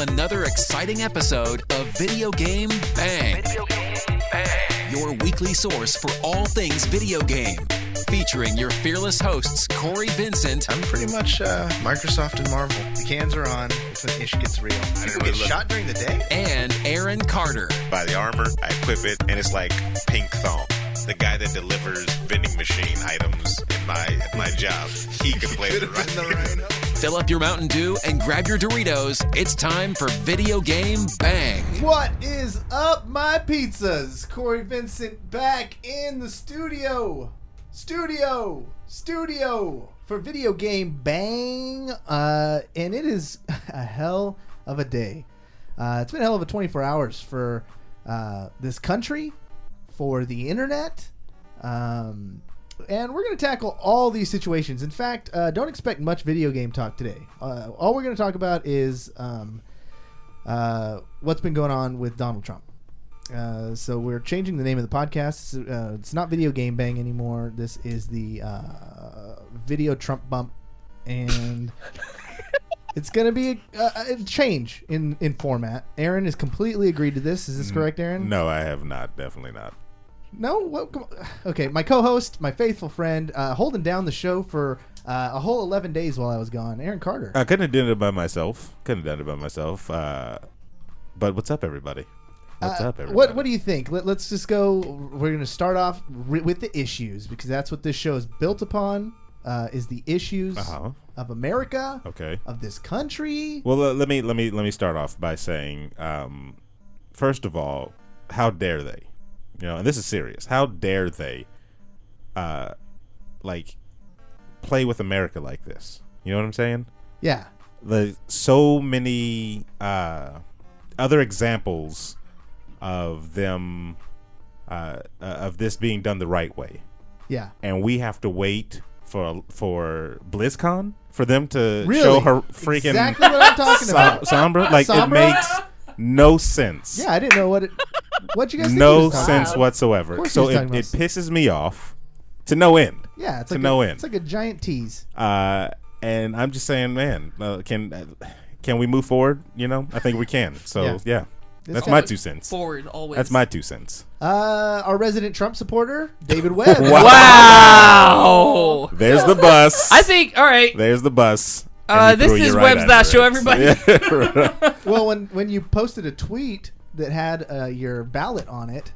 another exciting episode of Video Game Bang. Video Game Bang. Your weekly source for all things video game. Featuring your fearless hosts, Cory, Vincent. I'm pretty much Microsoft and Marvel. The cans are on. It's when ish gets real. People get shot during the day? And Aaron Carter. Buy the armor, I equip it, and it's like pink thong. The guy that delivers vending machine items in my job, he could play the right. Fill up your Mountain Dew and grab your Doritos. It's time for Video Game Bang. What is up, my pizzas? Cory Vincent back in the studio for Video Game Bang. And it is a hell of a day. It's been a hell of a 24 hours for this country, for the internet, and we're going to tackle all these situations. In fact, don't expect much video game talk today. All we're going to talk about is what's been going on with Donald Trump. So we're changing the name of the podcast. It's not Video Game Bang anymore. This is the VideoTrump BUMP, and it's going to be a change in format. Aaron has completely agreed to this. Is this correct, Aaron? No, I have not. Definitely not. No? What? Okay, my co-host, my faithful friend, holding down the show for a whole 11 days while I was gone, Aaron Carter. I couldn't have done it by myself. But what's up, everybody? What do you think? Let's just go. We're going to start off with the issues, because that's what this show is built upon, is the issues of America, of this country. Well, let me start off by saying, first of all, how dare they? You know, and this is serious. How dare they, play with America like this? You know what I'm saying? Yeah. So many other examples of them, of this being done the right way. Yeah. And we have to wait for BlizzCon for them to really? show her freaking exactly what I'm talking about. Sombra. Like, Sombra? It makes no sense. Yeah, I didn't know what you guys think. No sense whatsoever. So it pisses me off to no end. Yeah, it's to like no end. It's like a giant tease. And I'm just saying, man, can we move forward? You know, I think we can. So yeah. That's my 2 cents. Forward, always. That's my 2 cents. Our resident Trump supporter, David Webb. Wow. There's the bus. I think, all right. There's the bus. This is Webb's Last Show, everybody. Yeah. Well, when you posted a tweet that had your ballot on it.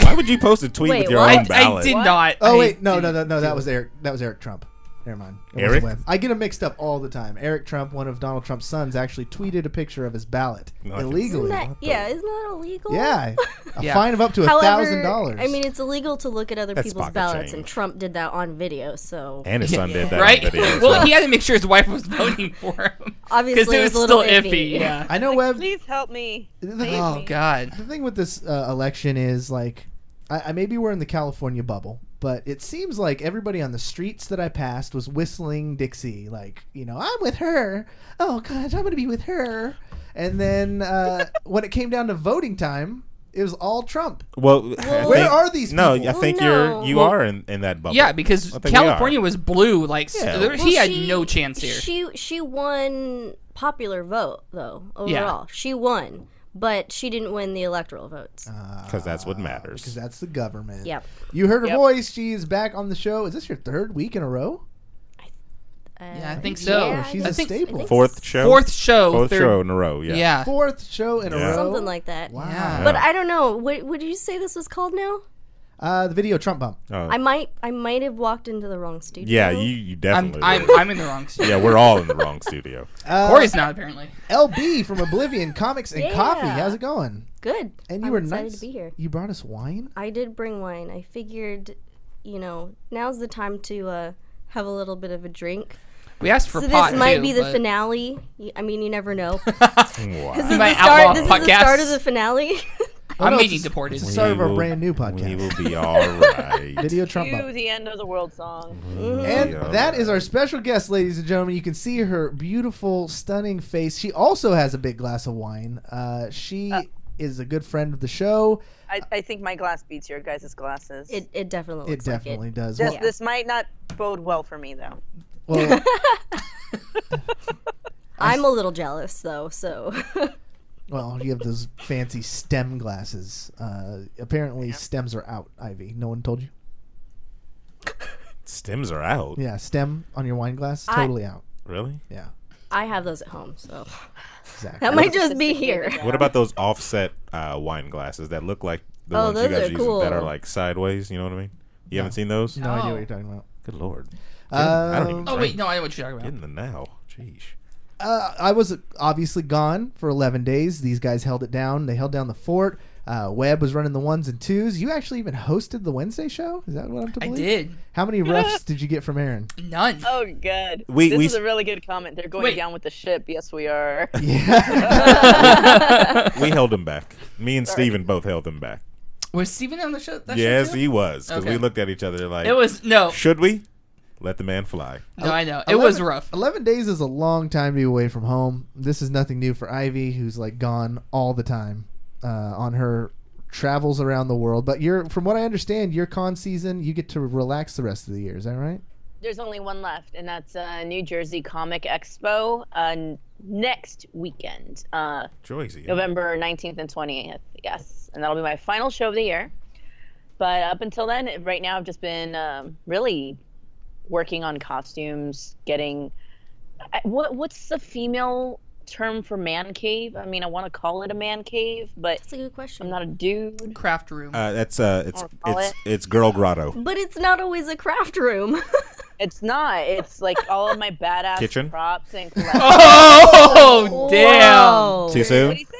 Why would you post a tweet with your own ballot? I did not. Oh, wait. No. That was Eric. That was Eric Trump. Never mind. Eric? I get them mixed up all the time. Eric Trump, one of Donald Trump's sons, actually tweeted a picture of his ballot illegally. Isn't that illegal? Yeah, a fine of up to $1,000. I mean, it's illegal to look at other people's ballots, and Trump did that on video. So and his son did that right? on video. Well, he had to make sure his wife was voting for him. Obviously, it was a little still iffy. Yeah, I know, Webb. Please help me. Oh God. The thing with this election is, like, I maybe we're in the California bubble, but it seems like everybody on the streets that I passed was whistling Dixie, like, you know, I'm with her. Oh, God, I'm going to be with her. And then when it came down to voting time, it was all Trump. Well, where are these people? No, I think you are in that bubble. Yeah, because California was blue. Like, he had no chance here. She won popular vote, though, overall. Yeah. She won. But she didn't win the electoral votes. Because that's what matters. Because that's the government. Yep. You heard her voice. She is back on the show. Is this your third week in a row? Yeah, I think so. Yeah, She's a staple. Fourth show in a row. Yeah. Fourth show in a row. Something like that. Wow. Yeah. But I don't know. What did you say this was called now? The VideoTrump BUMP. Oh. I might have walked into the wrong studio. Yeah, you definitely. I'm in the wrong studio. Yeah, we're all in the wrong studio. Cory's not, apparently. LB from Oblivion Comics and Coffee. How's it going? Good. And you were excited nice to be here. You brought us wine? I did bring wine. I figured, now's the time to have a little bit of a drink. We asked for pot, pot, this might be the finale. I mean, you never know. Wow. This is the start of the finale. I'm getting deported. It's the start of our brand new podcast. We will be all right. VideoTrump BUMP. The end of the world song. And that is our special guest, ladies and gentlemen. You can see her beautiful, stunning face. She also has a big glass of wine. She is a good friend of the show. I think my glass beats your guys' glasses. It definitely looks like it. Does. This might not bode well for me, though. Well, I'm a little jealous though, so. Well, you have those fancy STEM glasses. Apparently, stems are out, Ivy. No one told you? Stems are out? Yeah, stem on your wine glass, totally out. Really? Yeah. I have those at home, so. Exactly. That might just be here. What about those offset wine glasses that look like the ones you guys use that are like sideways? You know what I mean? You haven't seen those? No idea what you're talking about. Good Lord. I don't even Oh, drink. wait. No, I know what you're talking Get about. in the now. Jeez. I was obviously gone for 11 days. These guys held it down. They held down the fort. Webb was running the 1s and 2s. You actually even hosted the Wednesday show? Is that what I'm to believe? I did. How many refs did you get from Aaron? None. Oh, good. We This is a really good comment. They're going down with the ship. Yes, we are. Yeah. We held him back. Me and Steven both held him back. Was Steven on the show? Yes, show too? he was. Because Okay. we looked at each other like, It was, no. should we? Let the man fly. No, I know. It was rough. 11 days is a long time to be away from home. This is nothing new for Ivy, who's like gone all the time on her travels around the world. But from what I understand, your con season, you get to relax the rest of the year. Is that right? There's only one left, and that's New Jersey Comic Expo next weekend. Joycey. November 19th and 20th, yes. And that'll be my final show of the year. But up until then, right now I've just been really working on costumes, getting... What's the female term for man cave? I mean, I want to call it a man cave, but... That's a good question. I'm not a dude. Craft room. It's Girl Grotto. But it's not always a craft room. It's not. It's like all of my badass Kitchen? props and collections. Oh, damn. Whoa. Too soon? What do you say?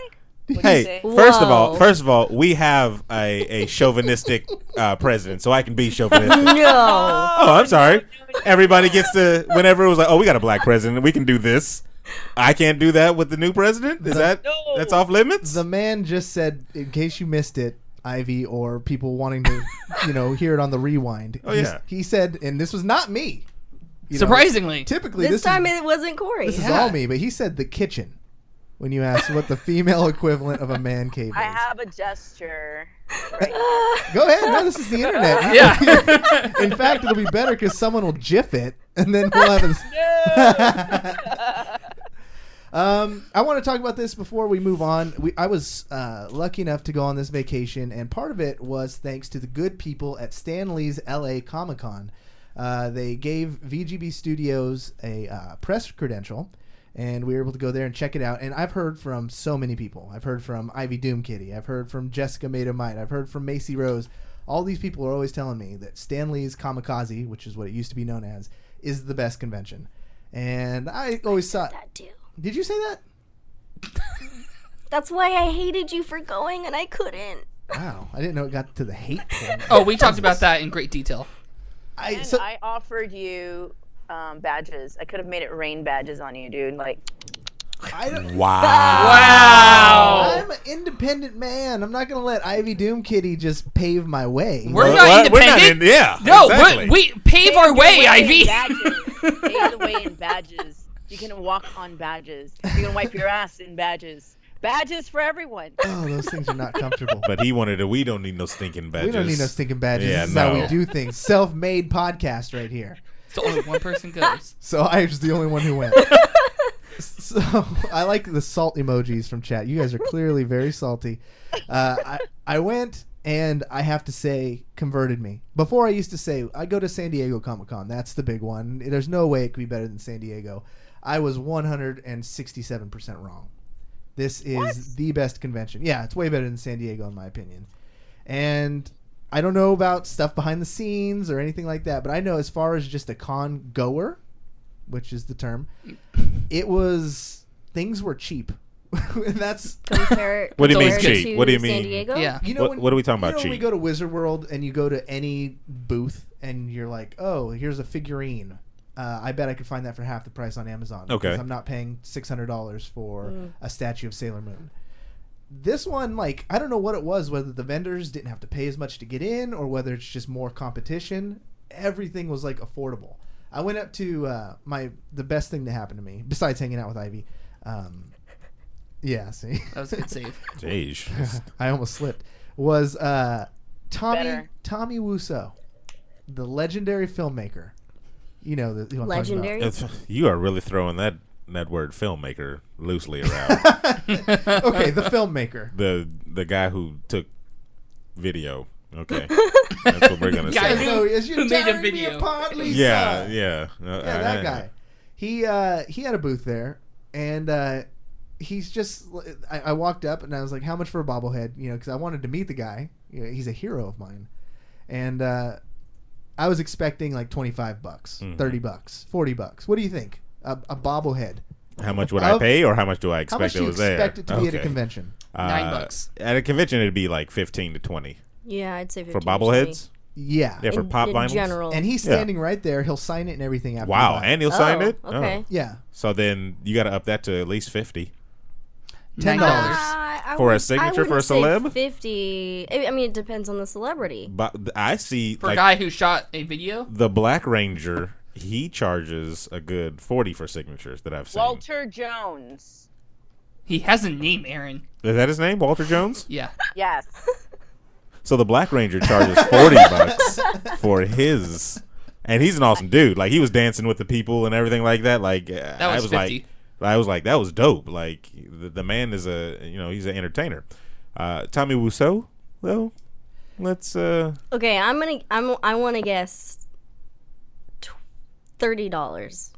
Hey, first of all, we have a chauvinistic president, so I can be chauvinistic. No. Oh, I'm sorry. Everybody gets to, whenever it was like, oh, we got a black president, we can do this. I can't do that with the new president? That's off limits? The man just said, in case you missed it, Ivy, or people wanting to, hear it on the rewind. Oh, yeah. He said, and this was not me. Surprisingly. Typically, This time it wasn't Cory. This is all me, but he said the kitchen when you asked what the female equivalent of a man cave is. I have a gesture. Right. Go ahead. No, this is the internet. Yeah. In fact, it'll be better because someone will GIF it, and then we'll have I want to talk about this before we move on. I was lucky enough to go on this vacation, and part of it was thanks to the good people at Stan Lee's LA Comic-Con. They gave VGB Studios a press credential, and we were able to go there and check it out. And I've heard from so many people. I've heard from Ivy Doomkitty. I've heard from Jessica Made of Might. I've heard from Macy Rose. All these people are always telling me that Stan Lee's Kamikaze, which is what it used to be known as, is the best convention. And I always thought... that too. Did you say that? That's why I hated you for going and I couldn't. Wow. I didn't know it got to the hate point. Oh, we talked about that in great detail. I offered you badges. I could have made it rain badges on you, dude. Like, Wow. I'm an independent man. I'm not going to let Ivy Doomkitty just pave my way. We're not independent. No, exactly. we pave our way, Ivy. Pave the way in badges. You can walk on badges. You can wipe your ass in badges. Badges for everyone. Oh, those things are not comfortable. But he wanted we don't need no stinking badges. We don't need no stinking badges. Yeah, this is how we do things. Self-made podcast right here. So only one person goes. So I was the only one who went. So I like the salt emojis from chat. You guys are clearly very salty. I went, and I have to say, converted me. Before I used to say, I go to San Diego Comic-Con. That's the big one. There's no way it could be better than San Diego. I was 167% wrong. This is the best convention. Yeah, it's way better than San Diego in my opinion. And I don't know about stuff behind the scenes or anything like that, but I know as far as just a con goer, which is the term, things were cheap. That's what do you mean cheap? What do you mean? San Diego? Yeah. What are we talking about cheap? cheap? When we go to Wizard World and you go to any booth and you're like, oh, here's a figurine. I bet I could find that for half the price on Amazon. Okay. Because I'm not paying $600 for a statue of Sailor Moon. This one, I don't know what it was, whether the vendors didn't have to pay as much to get in or whether it's just more competition. Everything was affordable. I went up to the best thing to happen to me, besides hanging out with Ivy. Yeah, see? That was a good save. Jeez. I almost slipped. Was Tommy Wiseau, the legendary filmmaker. You know the legendary. You are really throwing that that word filmmaker loosely around. Okay, the filmmaker. The guy who took video. Okay, that's what we're gonna Guy say. who made a video. Yeah. That guy. He had a booth there, and he's just. I walked up and I was like, "How much for a bobblehead?" You know, because I wanted to meet the guy. You know, he's a hero of mine, and I was expecting like $25, $30, $40. What do you think? A bobblehead. How much would I pay, or how much do I expect it was there? How much do you expect it to be at a convention? $9. At a convention, it'd be like 15 to 20. Yeah, I'd say 15 for bobbleheads. Yeah, for pop vinyls. General. And he's standing right there. He'll sign it and everything after. Wow, and he'll sign it. Okay. Yeah. So then you got to up that to at least $50. $10 for a signature for a celeb. 50. I mean, it depends on the celebrity. But I see for a guy who shot a video. The Black Ranger, he charges a good $40 for signatures that I've seen. Walter Jones. He has a name, Aaron. Is that his name, Walter Jones? Yeah. Yes. So the Black Ranger charges $40 for his, and he's an awesome dude. Like, he was dancing with the people and everything like that. Like, that was 50. I was like, that was dope. Like, the man is he's an entertainer. Tommy Wiseau, though, let's. Okay, I want to guess $30.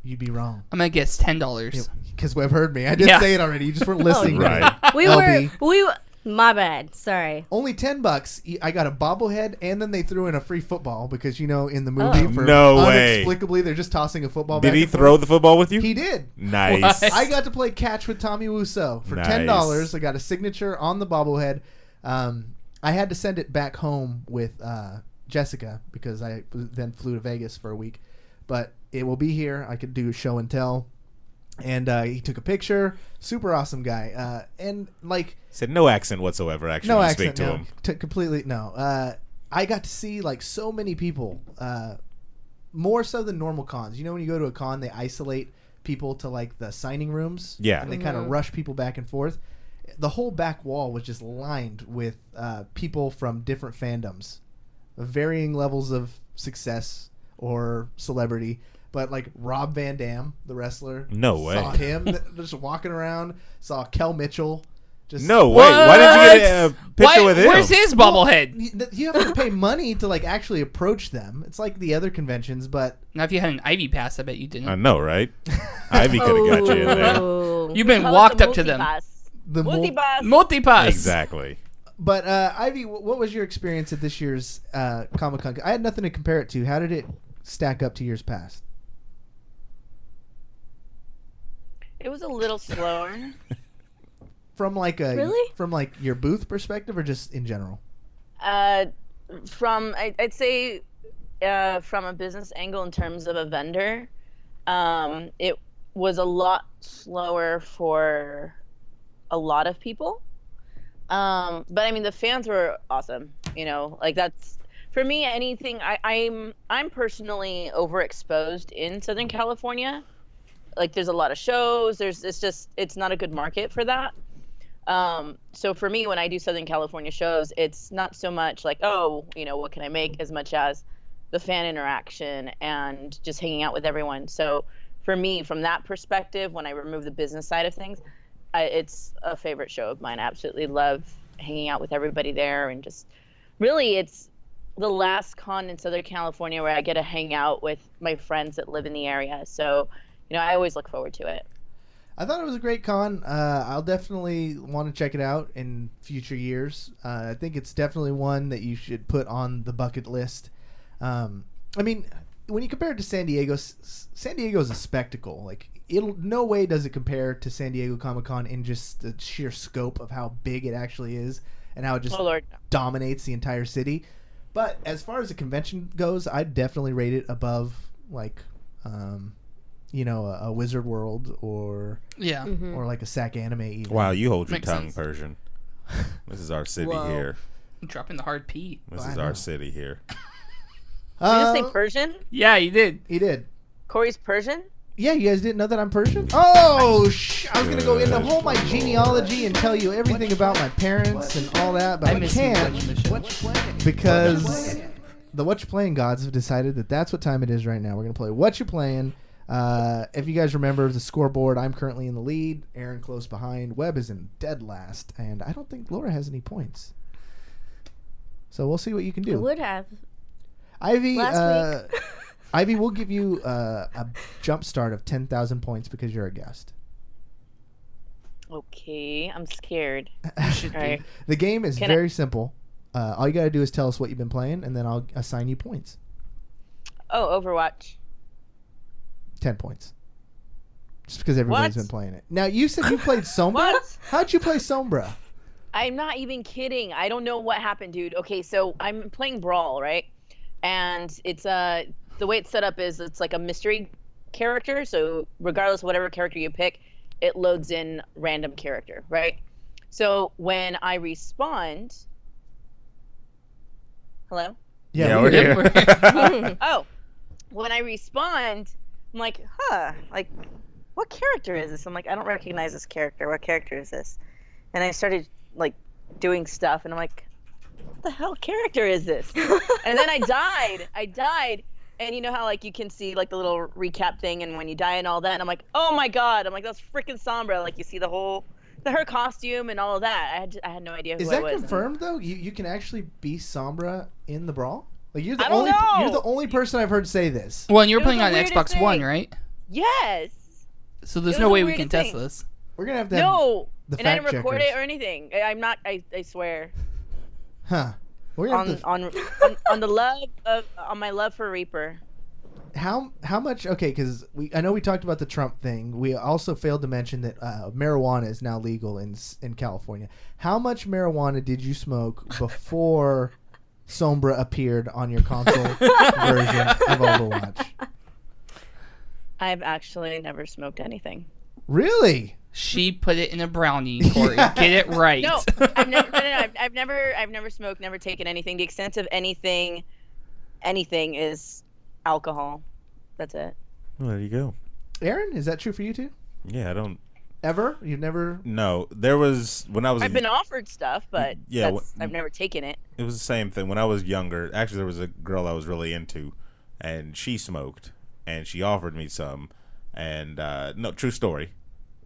You'd be wrong. I'm gonna guess $10. Because Webb heard me. I did say it already. You just weren't listening. Right. We my bad. Sorry. Only $10. I got a bobblehead, and then they threw in a free football because in the movie, for inexplicably, they're just tossing a football. Did he throw the football with you? He did. Nice. What? I got to play catch with Tommy Wiseau for $10. I got a signature on the bobblehead. I had to send it back home with Jessica because I then flew to Vegas for a week, but it will be here. I could do a show and tell. And he took a picture. Super awesome guy. And like said, no accent whatsoever. Actually, no speak accent. to him. Completely no. I got to see like so many people, more so than normal cons. When you go to a con, they isolate people to like the signing rooms. Yeah, and they kind of rush people back and forth. The whole back wall was just lined with people from different fandoms, varying levels of success or celebrity. But like Rob Van Dam, the wrestler, no way, saw him just walking around. Saw Kel Mitchell. Just no way. Why did you get a picture with him? Where's his bobblehead? Well, you have to pay money to like actually approach them. It's like the other conventions, but now if you had an Ivy pass, I bet you didn't. I know, right? Ivy could have got you in there. You've been walked up to them. The multi-pass. Exactly. But Ivy, what was your experience at this year's Comic-Con? I had nothing to compare it to. How did it stack up to years past? It was a little slower. From like your booth perspective, or just in general? I'd say from a business angle in terms of a vendor, it was a lot slower for a lot of people. But I mean, the fans were awesome. Like that's for me. Anything I'm personally overexposed in Southern California. Like there's a lot of shows. It's not a good market for that. So for me, when I do Southern California shows, it's not so much like, what can I make, as much as the fan interaction and just hanging out with everyone. So for me, from that perspective, when I remove the business side of things, it's a favorite show of mine. I absolutely love hanging out with everybody there, and just really, it's the last con in Southern California where I get to hang out with my friends that live in the area. So I always look forward to it. I thought it was a great con. I'll definitely want to check it out in future years. I think it's definitely one that you should put on the bucket list. I mean, when you compare it to San Diego, San Diego is a spectacle. Like, no way does it compare to San Diego Comic-Con in just the sheer scope of how big it actually is and how it just dominates the entire city. But as far as the convention goes, I'd definitely rate it above, like, a Wizard World or or like a SAC Anime even. Wow, you hold your tongue, Persian. This is our city here. I'm dropping the hard P. This is our city here. Did you say Persian? Yeah, you did. He did. Corey's Persian? Yeah, you guys didn't know that I'm Persian? Oh, I was going to go into whole my genealogy and tell you everything about my parents and all that, but I can't because the Whattcha Playin gods have decided that that's what time it is right now. We're going to play Whattcha Playin. If you guys remember the scoreboard, I'm currently in the lead. Aaron close behind. Webb is in dead last, and I don't think Laura has any points. So we'll see what you can do. I would have. Ivy, last week. Ivy, we'll give you a jump start of 10,000 points because you're a guest. Okay, I'm scared. Right. The game is very simple. All you got to do is tell us what you've been playing, and then I'll assign you points. Oh, Overwatch. 10 points. Just because everybody's been playing it. Now, you said you played Sombra? What? How'd you play Sombra? I'm not even kidding. I don't know what happened, dude. Okay, so I'm playing Brawl, right? And it's the way it's set up is it's like a mystery character. So regardless of whatever character you pick, it loads in random character, right? So when I respawned... Hello? Yeah, we're here. Oh, when I respawned, I'm like, like, what character is this? I'm like, I don't recognize this character. What character is this? And I started, like, doing stuff, and I'm like, what the hell character is this? And then I died, and you know how, like, you can see, like, the little recap thing, and when you die and all that, and I'm like, oh my god, I'm like, that's freaking Sombra. Like, you see her costume and all of that. I had no idea who I was. Is that confirmed, though? You can actually be Sombra in the Brawl? Like, you're the only person I've heard say this. Well, and you're playing on Xbox One, right? Yes. So there's no way we can test this. We're gonna have to the and I didn't fact record checkers. it or anything. I'm not. I swear. Huh. We're gonna on the love of on my love for Reaper. How much? Okay, because I know we talked about the Trump thing. We also failed to mention that marijuana is now legal in California. How much marijuana did you smoke before Sombra appeared on your console version of Overwatch? I've actually never smoked anything. Really? She put it in a brownie, Cory. Get it right. No, I've never smoked, never taken anything. The extent of anything is alcohol. That's it. Well, there you go. Aaron, is that true for you too? Yeah, I don't. Ever? You've never? No, there was when I was. I've been offered stuff, but I've never taken it. It was the same thing when I was younger. Actually, there was a girl I was really into, and she smoked, and she offered me some, and no, true story.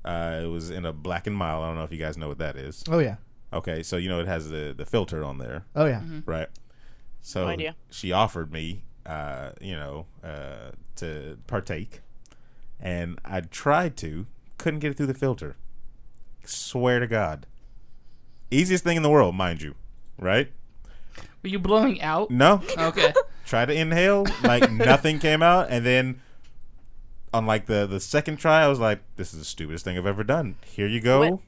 It was in a Black and Mild. I don't know if you guys know what that is. Oh yeah. Okay, so you know it has the filter on there. Oh yeah. Right. So no idea. She offered me, to partake, and I tried to, couldn't get it through the filter. Swear to God. Easiest thing in the world, mind you. Right? Were you blowing out? No. Okay. Tried to inhale, like nothing came out, and then on like the second try, I was like, "This is the stupidest thing I've ever done." Here you go.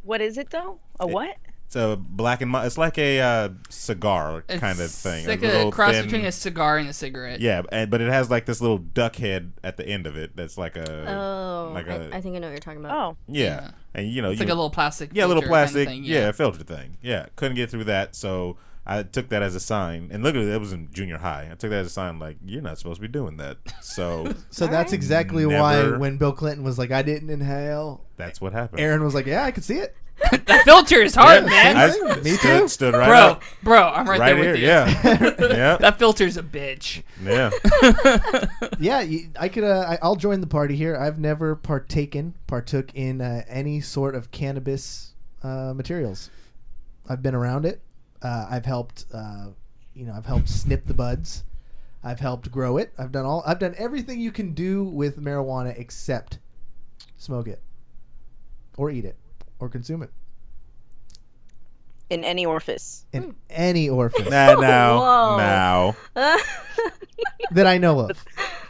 What is it though? What? It's a Black and Mild. It's like a cigar kind of thing. It's like a cross between a cigar and a cigarette. Yeah, but it has like this little duck head at the end of it. That's like a. Oh, I think I know what you're talking about. Oh, yeah. And it's like a little plastic. Yeah, a little plastic. Kind of thing, filter thing. Yeah, couldn't get through that, so I took that as a sign. And literally, it was in junior high. I took that as a sign, like, you're not supposed to be doing that. So that's exactly why when Bill Clinton was like, I didn't inhale. That's what happened. Aaron was like, yeah, I could see it. That filter is hard, man. Me too. Stood right bro, I'm right there with you. Yeah. Yeah. That filter's a bitch. Yeah. Yeah, I could. I'll join the party here. I've never partook in any sort of cannabis materials. I've been around it. I've helped. I've helped snip the buds. I've helped grow it. I've done everything you can do with marijuana except smoke it, or eat it, or consume it. In any orifice. In any orifice. Now. That I know of.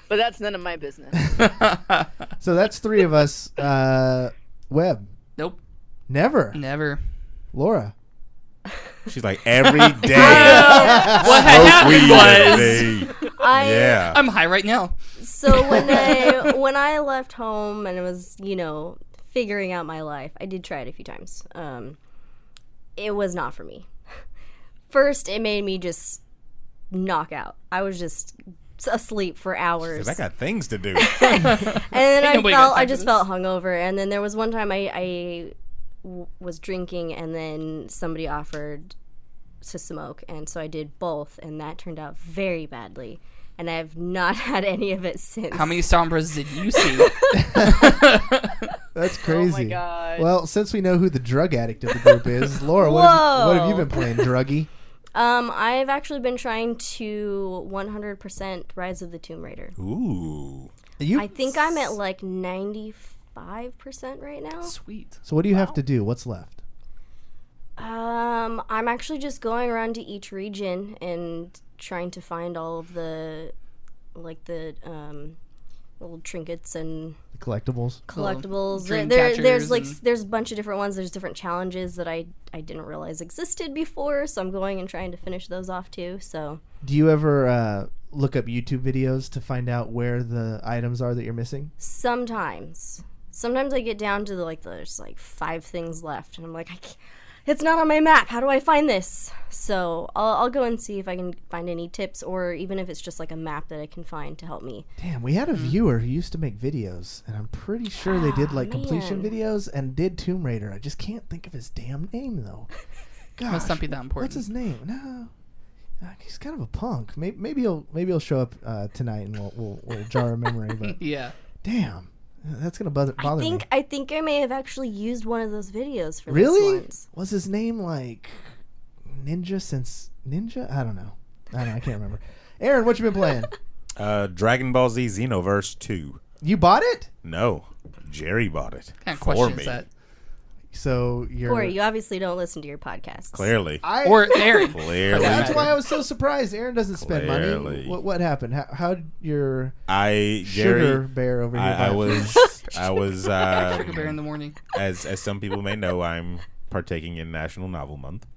But that's none of my business. So that's three of us. Webb. Nope. Never. Laura. She's like, every day. What had happened was... I'm high right now. So when I left home and it was, figuring out my life, I did try it a few times. It was not for me. First, it made me just knock out. I was just asleep for hours. I got things to do. And then I just felt hungover. And then there was one time I was drinking, and then somebody offered to smoke, and so I did both, and that turned out very badly. and I have not had any of it since. How many Sombras did you see? That's crazy. Oh my god. Well, since we know who the drug addict of the group is, Laura, what have you been playing, druggy? I've actually been trying to 100% Rise of the Tomb Raider. Ooh. I think I'm at like 95% right now. Sweet. So what do you have to do? What's left? I'm actually just going around to each region and trying to find all of the little trinkets and Collectibles. There's a bunch of different ones. There's different challenges that I didn't realize existed before, so I'm going and trying to finish those off too. So do you ever look up YouTube videos to find out where the items are that you're missing? Sometimes I get down to there's 5 things left, and I'm like, it's not on my map. How do I find this? So I'll go and see if I can find any tips, or even if it's just like a map that I can find to help me. Damn, we had a viewer who used to make videos, and I'm pretty sure they did completion videos and did Tomb Raider. I just can't think of his damn name though. Gosh, must not be that important. What's his name? No, he's kind of a punk. Maybe he'll show up tonight, and we'll jar a memory. But yeah, damn. That's gonna bother me. I think I may have actually used one of those videos for really? this once. Was his name like Ninja since Ninja? I don't know. I can't remember. Aaron, what you been playing? Dragon Ball Z Xenoverse 2. You bought it? No, Jerry bought it. What kind of for question me. is that? So you're Cory, you obviously don't listen to your podcasts. Clearly. Or Aaron. Clearly. That's why I was so surprised. Aaron doesn't spend money. What happened? How did your sugar bear over here? I was Sugar bear in the morning. As some people may know, I'm partaking in National Novel Month,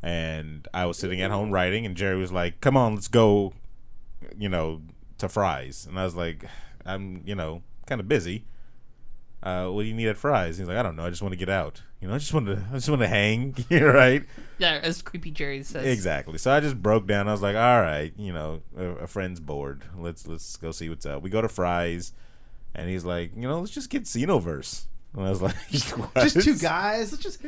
and I was sitting at home writing, and Jerry was like, "Come on, let's go, to Fry's," and I was like, "I'm, kind of busy. What do you need at Fry's?" He's like, "I don't know. I just want to get out. I just want to hang." Right? Yeah, as creepy Jerry says. Exactly. So I just broke down. I was like, "All right, a friend's bored. Let's go see what's up." We go to Fry's, and he's like, "Let's just get Xenoverse." And I was like, "What?" Just two guys. Let's just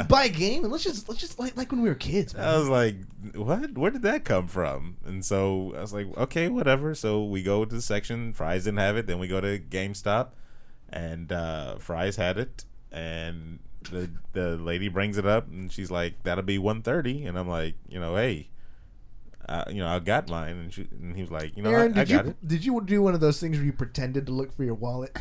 buy a game and let's just like when we were kids. Man. I was like, "What? Where did that come from?" And so I was like, "Okay, whatever." So we go to the section. Fry's didn't have it. Then we go to GameStop. And Fry's had it, and the lady brings it up, and she's like, "That'll be $130," and I'm like, "Hey, I got mine," and he was like, Aaron, I got it. Did you do one of those things where you pretended to look for your wallet?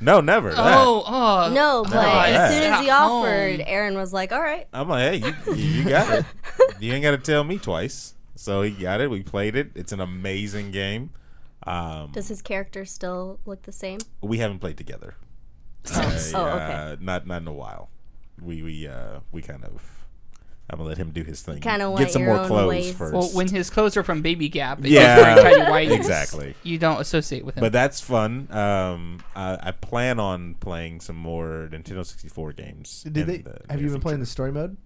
No, never. No, but as soon as he offered, Aaron was like, "All right." I'm like, "Hey, you got it. You ain't got to tell me twice." So he got it. We played it. It's an amazing game. Does his character still look the same? We haven't played together. Okay. Not in a while. We kind of. I'm gonna let him do his thing. Kind of get some more clothes ways. first. Well, when his clothes are from Baby Gap, and yeah, he's wearing tidy whities, exactly. You don't associate with him. But that's fun. I plan on playing some more Nintendo 64 games. Have you been playing the story mode?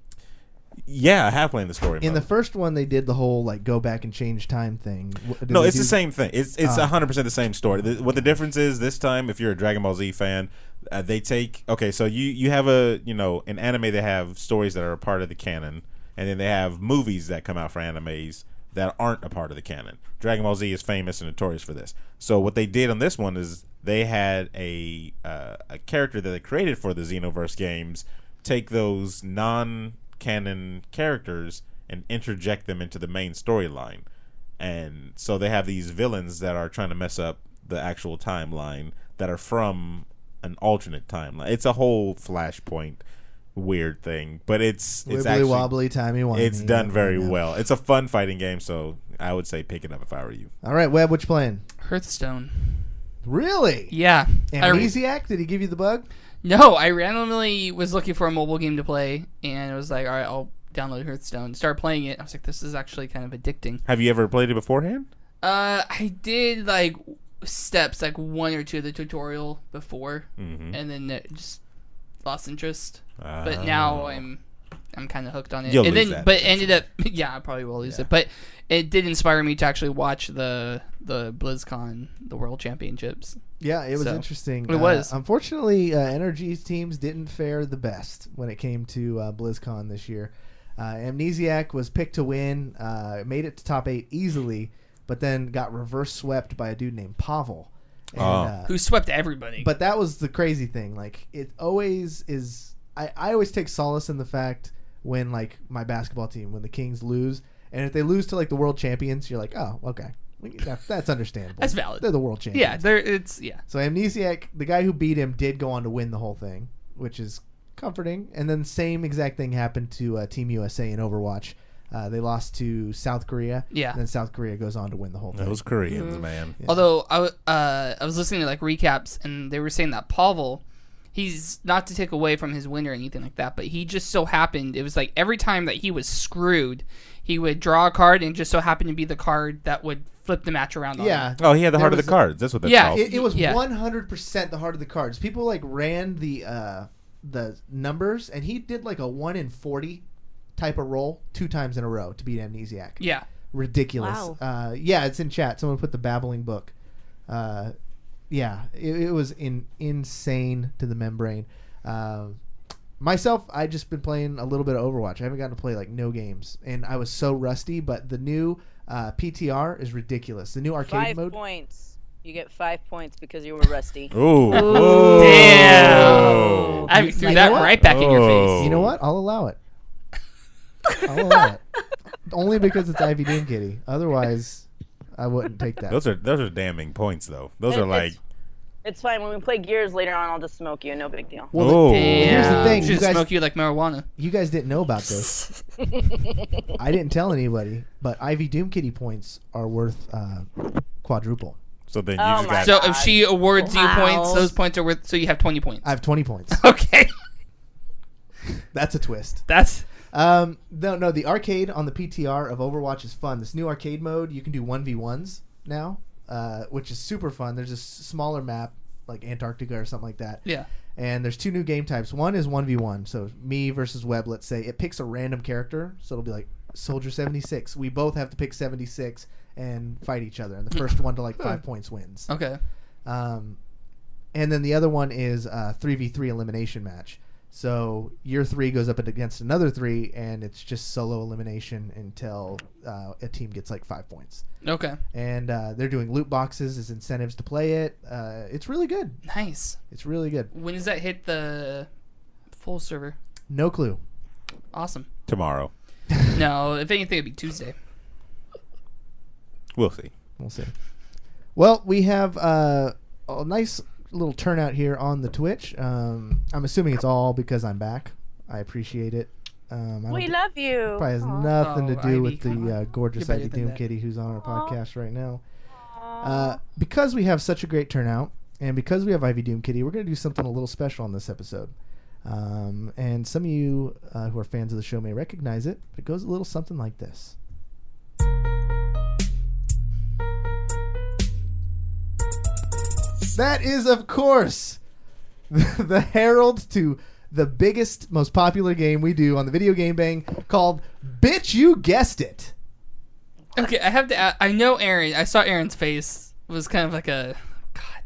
Yeah, I have played the story mode. In the first one, they did the whole go back and change time thing. No, it's the same thing. It's 100% the same story. What the difference is this time, if you're a Dragon Ball Z fan, they take so you have an anime. They have stories that are a part of the canon, and then they have movies that come out for animes that aren't a part of the canon. Dragon Ball Z is famous and notorious for this. So what they did on this one is they had a character that they created for the Xenoverse games take those non-canon characters and interject them into the main storyline. And so they have these villains that are trying to mess up the actual timeline that are from an alternate timeline. It's a whole Flashpoint weird thing, but it's actually wobbly, timey-wimey. It's done very well. It's a fun fighting game, so I would say pick it up if I were you. All right, Webb, what you playing? Hearthstone. Really? Yeah. Amnesiac? Did he give you the bug? No, I randomly was looking for a mobile game to play, and it was like, all right, I'll download Hearthstone. Start playing it. I was like, this is actually kind of addicting. Have you ever played it beforehand? I did steps, one or two of the tutorial before, and then it just lost interest. But now I'm kind of hooked on it. You'll lose that. But ended up, yeah, I probably will lose it. But it did inspire me to actually watch the BlizzCon, the World Championships. Yeah, it was interesting. It was. Unfortunately, NRG's teams didn't fare the best when it came to BlizzCon this year. Amnesiac was picked to win, made it to top 8 easily, but then got reverse swept by a dude named Pavel. And, who swept everybody. But that was the crazy thing. Like, it always is. I always take solace in the fact when, like, my basketball team, when the Kings lose, and if they lose to, like, the world champions, you're like, oh, okay. That's understandable. That's valid. They're the world champions. Yeah, So Amnesiac, the guy who beat him, did go on to win the whole thing, which is comforting. And then the same exact thing happened to Team USA in Overwatch. They lost to South Korea. Yeah. And then South Korea goes on to win the whole thing. Those Koreans, man. Yeah. Although I was listening to like recaps, and they were saying that Pavel, he's not to take away from his win or anything like that, but he just so happened, it was like every time that he was screwed, he would draw a card and just so happened to be the card that would flip the match around on him. Oh, he had the heart of the cards. That's what that's called. It was 100% the heart of the cards. People like ran the numbers, and he did like a 1 in 40 type of roll 2 times in a row to beat Amnesiac. Yeah. Ridiculous. Wow. It's in chat. Someone put the babbling book. It was insane to the membrane. Myself, I just been playing a little bit of Overwatch. I haven't gotten to play like no games, and I was so rusty. But the new PTR is ridiculous. The new arcade mode. 5 points. You get 5 points because you were rusty. Ooh. Damn. I threw that right back in your face. You know what? I'll allow it. Only because it's Ivy Doomkitty. Otherwise, I wouldn't take that. Those are damning points, though. Those are like. It's fine. When we play Gears later on, I'll just smoke you. No big deal. Well, here's the thing. You guys smoke you like marijuana. You guys didn't know about this. I didn't tell anybody, but Ivy Doomkitty points are worth quadruple. So then you just got. So if she awards you points, those points are worth. So you have 20 points. I have 20 points. Okay. That's a twist. That's. No. The arcade on the PTR of Overwatch is fun. This new arcade mode, you can do 1v1s now, which is super fun. There's a smaller map, like Antarctica or something like that. Yeah. And there's 2 new game types. One is 1v1, so me versus Webb, let's say. It picks a random character, so it'll be like Soldier 76. We both have to pick 76 and fight each other, and the first one to like 5 points wins. Okay. And then the other one is a 3v3 elimination match. So your 3 goes up against another 3, and it's just solo elimination until a team gets like 5 points. Okay. And they're doing loot boxes as incentives to play it. It's really good. Nice. It's really good. When does that hit the full server? No clue. Awesome. Tomorrow. No, if anything, it'd be Tuesday. We'll see. Well, we have a nice little turnout here on the Twitch. I'm assuming it's all because I'm back. I appreciate it. We love you. Probably has nothing to do with the gorgeous You're Ivy better than Doomkitty who's on our podcast right now. Because we have such a great turnout, and because we have Ivy Doomkitty, we're going to do something a little special on this episode. And some of you who are fans of the show may recognize it, but it goes a little something like this. That is, of course, the herald to the biggest, most popular game we do on the Video Game Bang called Bitch You Guessed It. Okay, I have to. I know Aaron. I saw Aaron's face. It was kind of like a. God,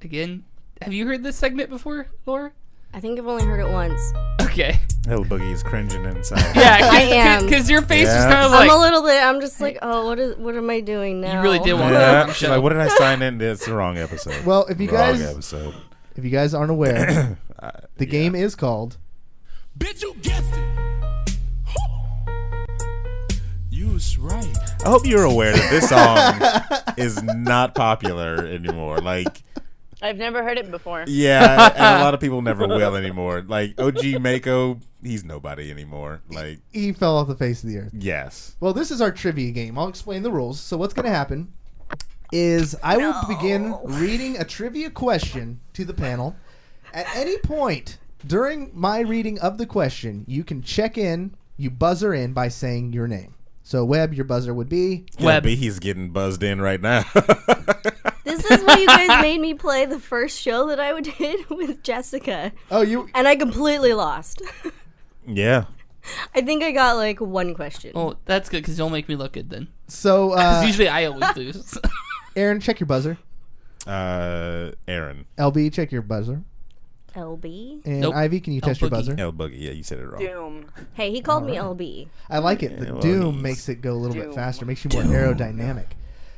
again. Have you heard this segment before, Laura? I think I've only heard it once. Okay. Little Boogie is cringing inside. Yeah, I am. Because your face was kind of like. I'm a little bit. I'm just like, oh, what am I doing now? You really did want Yeah, to. she's like, what did I sign in? It's the wrong episode. Well, if you wrong guys, episode. if you guys aren't aware, the game is called Bitch You Guessed It. You was right. I hope you're aware that this song is not popular anymore. Like, I've never heard it before. yeah, and a lot of people never will anymore. Like, OG Maco, he's nobody anymore. Like, he fell off the face of the earth. yes. Well, this is our trivia game. I'll explain the rules. So what's going to happen is I will begin reading a trivia question to the panel. At any point during my reading of the question, you can check in, you buzzer in by saying your name. So, Webb, your buzzer would be? Webb. He's getting buzzed in right now. This is what you guys made me play the first show that I did with Jessica. Oh, you... And I completely lost. Yeah. I think I got like one question. Oh, that's good because you'll make me look good then. So, Because usually I always lose. Aaron, check your buzzer. Aaron. LB, check your buzzer. LB? And Nope. Ivy, can you test your buzzer? L Boogie, yeah, you said it wrong. Doom. Hey, he called me LB. I like it. The well, Doom he's- makes it go a little bit Doom. faster, makes you more aerodynamic.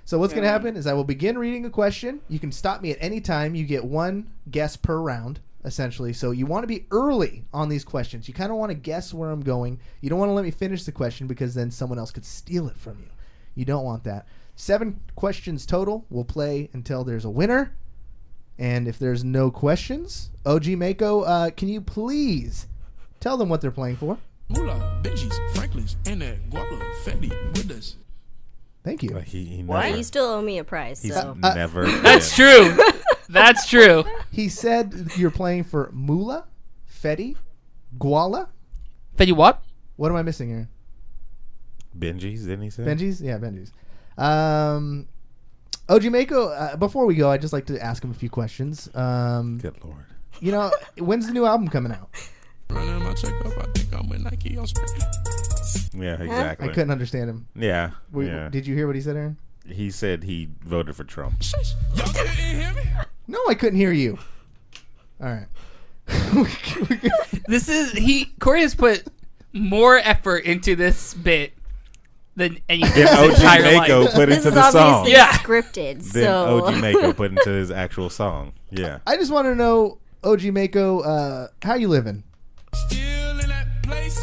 So what's going to happen is I will begin reading a question. You can stop me at any time. You get one guess per round, essentially. So you want to be early on these questions. You kind of want to guess where I'm going. You don't want to let me finish the question because then someone else could steal it from you. You don't want that. 7 questions total. We'll play until there's a winner. And if there's no questions, OG Maco, can you please tell them what they're playing for? Moolah, Benji's, Franklin's, and that Guala Fetty with us. Thank you. Why? You still owe me a prize. He's So. never. That's true. That's true. He said you're playing for Moolah, Fetty, Guala. Fetty what? What am I missing here? Benji's, didn't he say? Benji's? Yeah, Benji's. OG Mako, before we go, I'd just like to ask him a few questions. Good Lord. You know, when's the new album coming out? Running my checkup, I think I'm with Nike on Spreading. Yeah, exactly. I couldn't understand him. Yeah, Did you hear what he said, Aaron? He said he voted for Trump. Y'all couldn't hear me? No, I couldn't hear you. All right. Cory has put more effort into this bit than anything Then in his OG entire Mako life. put This into is the song. obviously scripted. Then So OG Mako put into his actual song. Yeah. I just want to know, OG Mako, how you living? Still in that place.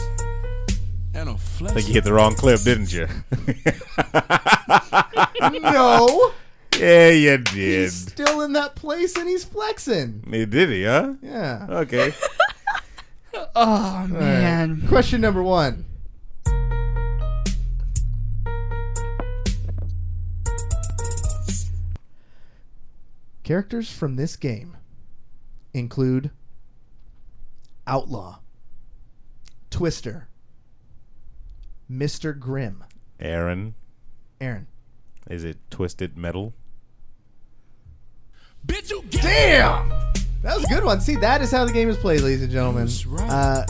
And I'm I flexing. think you hit the wrong clip, didn't you? No. Yeah, you did. He's still in that place and he's flexing. Did he, huh? Yeah. Okay. Oh, man. Right. Question number 1. Characters from this game include Outlaw, Twister, Mr. Grimm. Aaron. Is it Twisted Metal? Bitch, you get Damn! That was a good one. See, that is how the game is played, ladies and gentlemen. That's right.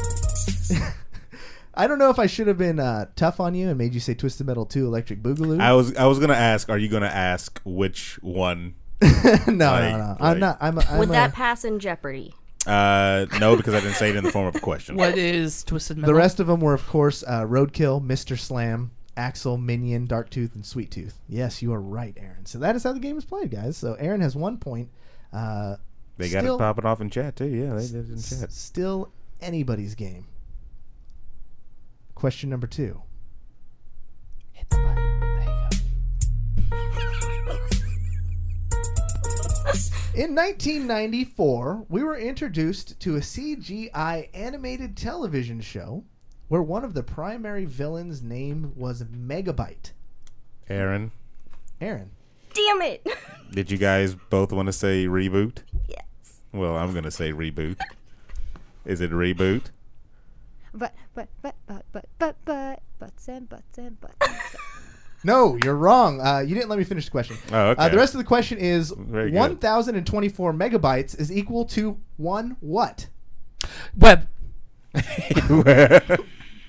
I don't know if I should have been tough on you and made you say Twisted Metal 2 Electric Boogaloo. I was gonna ask, are you gonna ask which one? No. I'm not. would that pass in Jeopardy? No, because I didn't say it in the form of a question. What is Twisted Metal? The rest of them were, of course, Roadkill, Mr. Slam, Axel, Minion, Darktooth, and Sweet Tooth. Yes, you are right, Aaron. So that is how the game is played, guys. So Aaron has 1 point. They got it popping off in chat too. Yeah, they did in chat. Still anybody's game. Question number 2. Hit the button. There you go. In 1994, we were introduced to a CGI animated television show where one of the primary villains' name was Megabyte. Aaron. Damn it! Did you guys both want to say reboot? Yes. Well, I'm gonna say reboot. Is it reboot? Butts and butts. No, you're wrong. You didn't let me finish the question. Oh, okay. The rest of the question is Very good. 1,024 megabytes is equal to 1 what? Webb.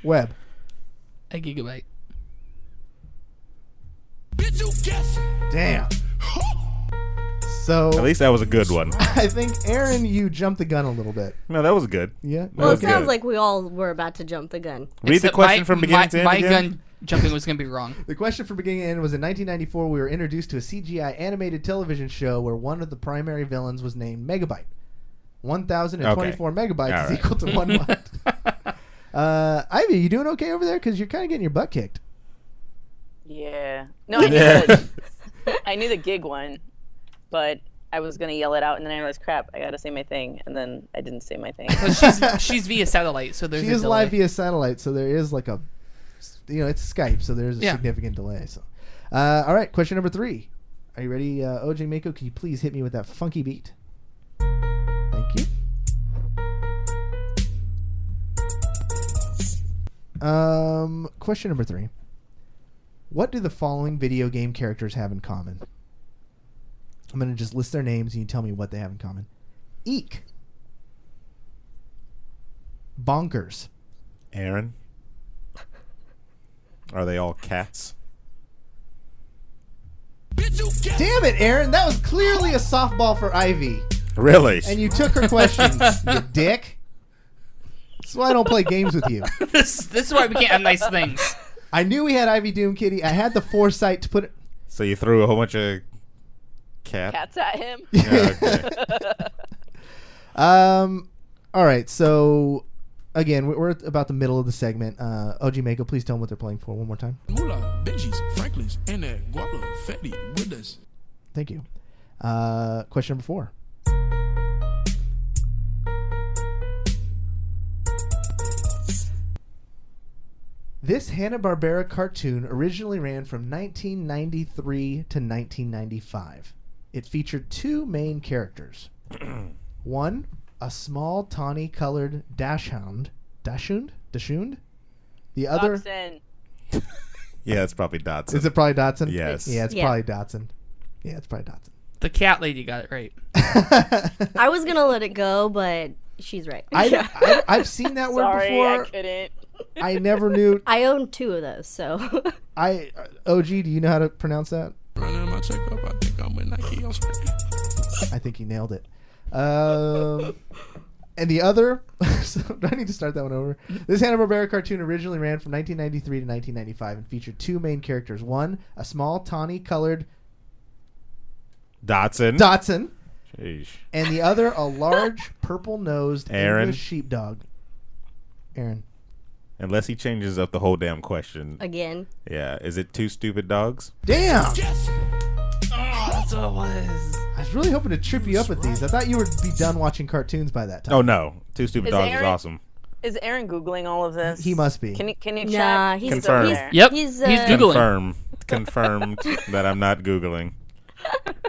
Webb. A gigabyte. Bitch, you guess. Damn. So At least that was a good one. I think, Aaron, you jumped the gun a little bit. No, that was good. Yeah. Well, was it sounds good. like we all were about to jump the gun. Read the Except question from beginning to end my again. gun jumping was going to be wrong. The question from beginning to end was in 1994, we were introduced to a CGI animated television show where one of the primary villains was named Megabyte. 1,024 megabytes All is right. equal to 1 what? Ivy, you doing okay over there? Because you're kind of getting your butt kicked. Yeah. No, I knew the gig one, but I was gonna yell it out, and then I realized, crap, I gotta say my thing, and then I didn't say my thing. Well, she's via satellite, so there's She a is delay. live via satellite, so there is like a, it's Skype, so there's a significant delay. So, all right, question number 3. Are you ready, OJ Mako? Can you please hit me with that funky beat? Thank you. Question number 3. What do the following video game characters have in common? I'm going to just list their names and you tell me what they have in common. Eek. Bonkers. Aaron. Are they all cats? Damn it, Aaron. That was clearly a softball for Ivy. Really? And you took her questions, you dick. That's why I don't play games with you. This is why we can't have nice things. I knew we had Ivy Doomkitty. I had the foresight to put it. So you threw a whole bunch of Cats at him. Yeah, okay. All right. So again, we're at about the middle of the segment. OG Maco, please tell them what they're playing for one more time. Moolah, Benji's, Franklin's, and that guava fatty with us. Thank you. Question number 4. This Hanna-Barbera cartoon originally ran from 1993 to 1995. It featured 2 main characters. One, a small tawny-colored dachshund. Dachshund? The other... Dachshund. Yeah, it's probably Dotson. Is it probably Dotson? Yes. Yeah, it's probably Dotson. Yeah, it's probably Dotson. The cat lady got it right. I was going to let it go, but she's right. I've seen that word Sorry, before. I couldn't. I never knew. I own 2 of those, so. OG, do you know how to pronounce that? Running my checkup, I think I'm with Nike on spring. I think he nailed it. And the other, so do I need to start that one over? This Hanna-Barbera cartoon originally ran from 1993 to 1995 and featured 2 main characters. One, a small tawny-colored Dotson. Sheesh. And the other, a large purple-nosed English sheepdog. Aaron. Unless he changes up the whole damn question. Again. Yeah. Is it 2 stupid dogs? Damn! Yes! Oh, that's what it was. I was really hoping to trip you up with these. I thought you would be done watching cartoons by that time. Oh, no. 2 stupid dogs is awesome. Is Aaron Googling all of this? He must be. Can you check? Nah, he's Confirm. He's, Yep. He's Googling. Confirmed that I'm not Googling.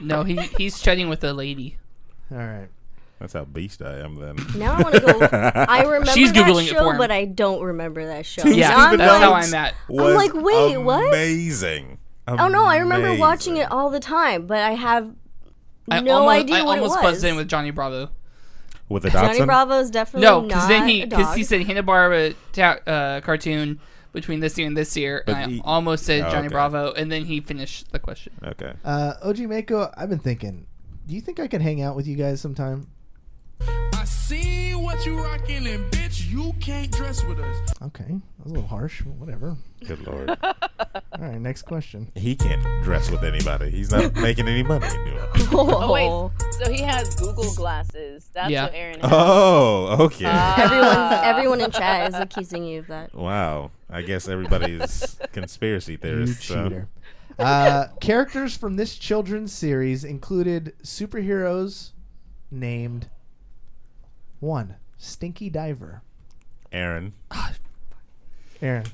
No, he's chatting with a lady. All right. That's how beast I am then. Now I want to go. I remember She's Googling that it for show, him. but I don't remember that show. Two Yeah, Stupid that's how Dogs I'm at. I'm like, wait, what? Amazing. Oh no, I remember watching it all the time, but I have no idea I what it was. almost buzzed in with Johnny Bravo. With a Dotson? Johnny Bravo's definitely No, not then a dog. he said Hanna-Barbera cartoon between this year and this year, But and he- I almost said Johnny okay. Bravo, and then he finished the question. Okay. OG Mako, I've been thinking, do you think I can hang out with you guys sometime? I see what you rocking, and bitch, you can't dress with us. Okay. That was a little harsh. But whatever. Good Lord. All right, next question. He can't dress with anybody. He's not making any money doing it. Oh wait, so he has Google glasses. That's Yeah. what Aaron has. Oh, okay. Everyone in chat is accusing you of that. Wow. I guess everybody's conspiracy You theorist. So. cheater. Characters from this children's series included superheroes named 1. Stinky Diver. Aaron. Aaron.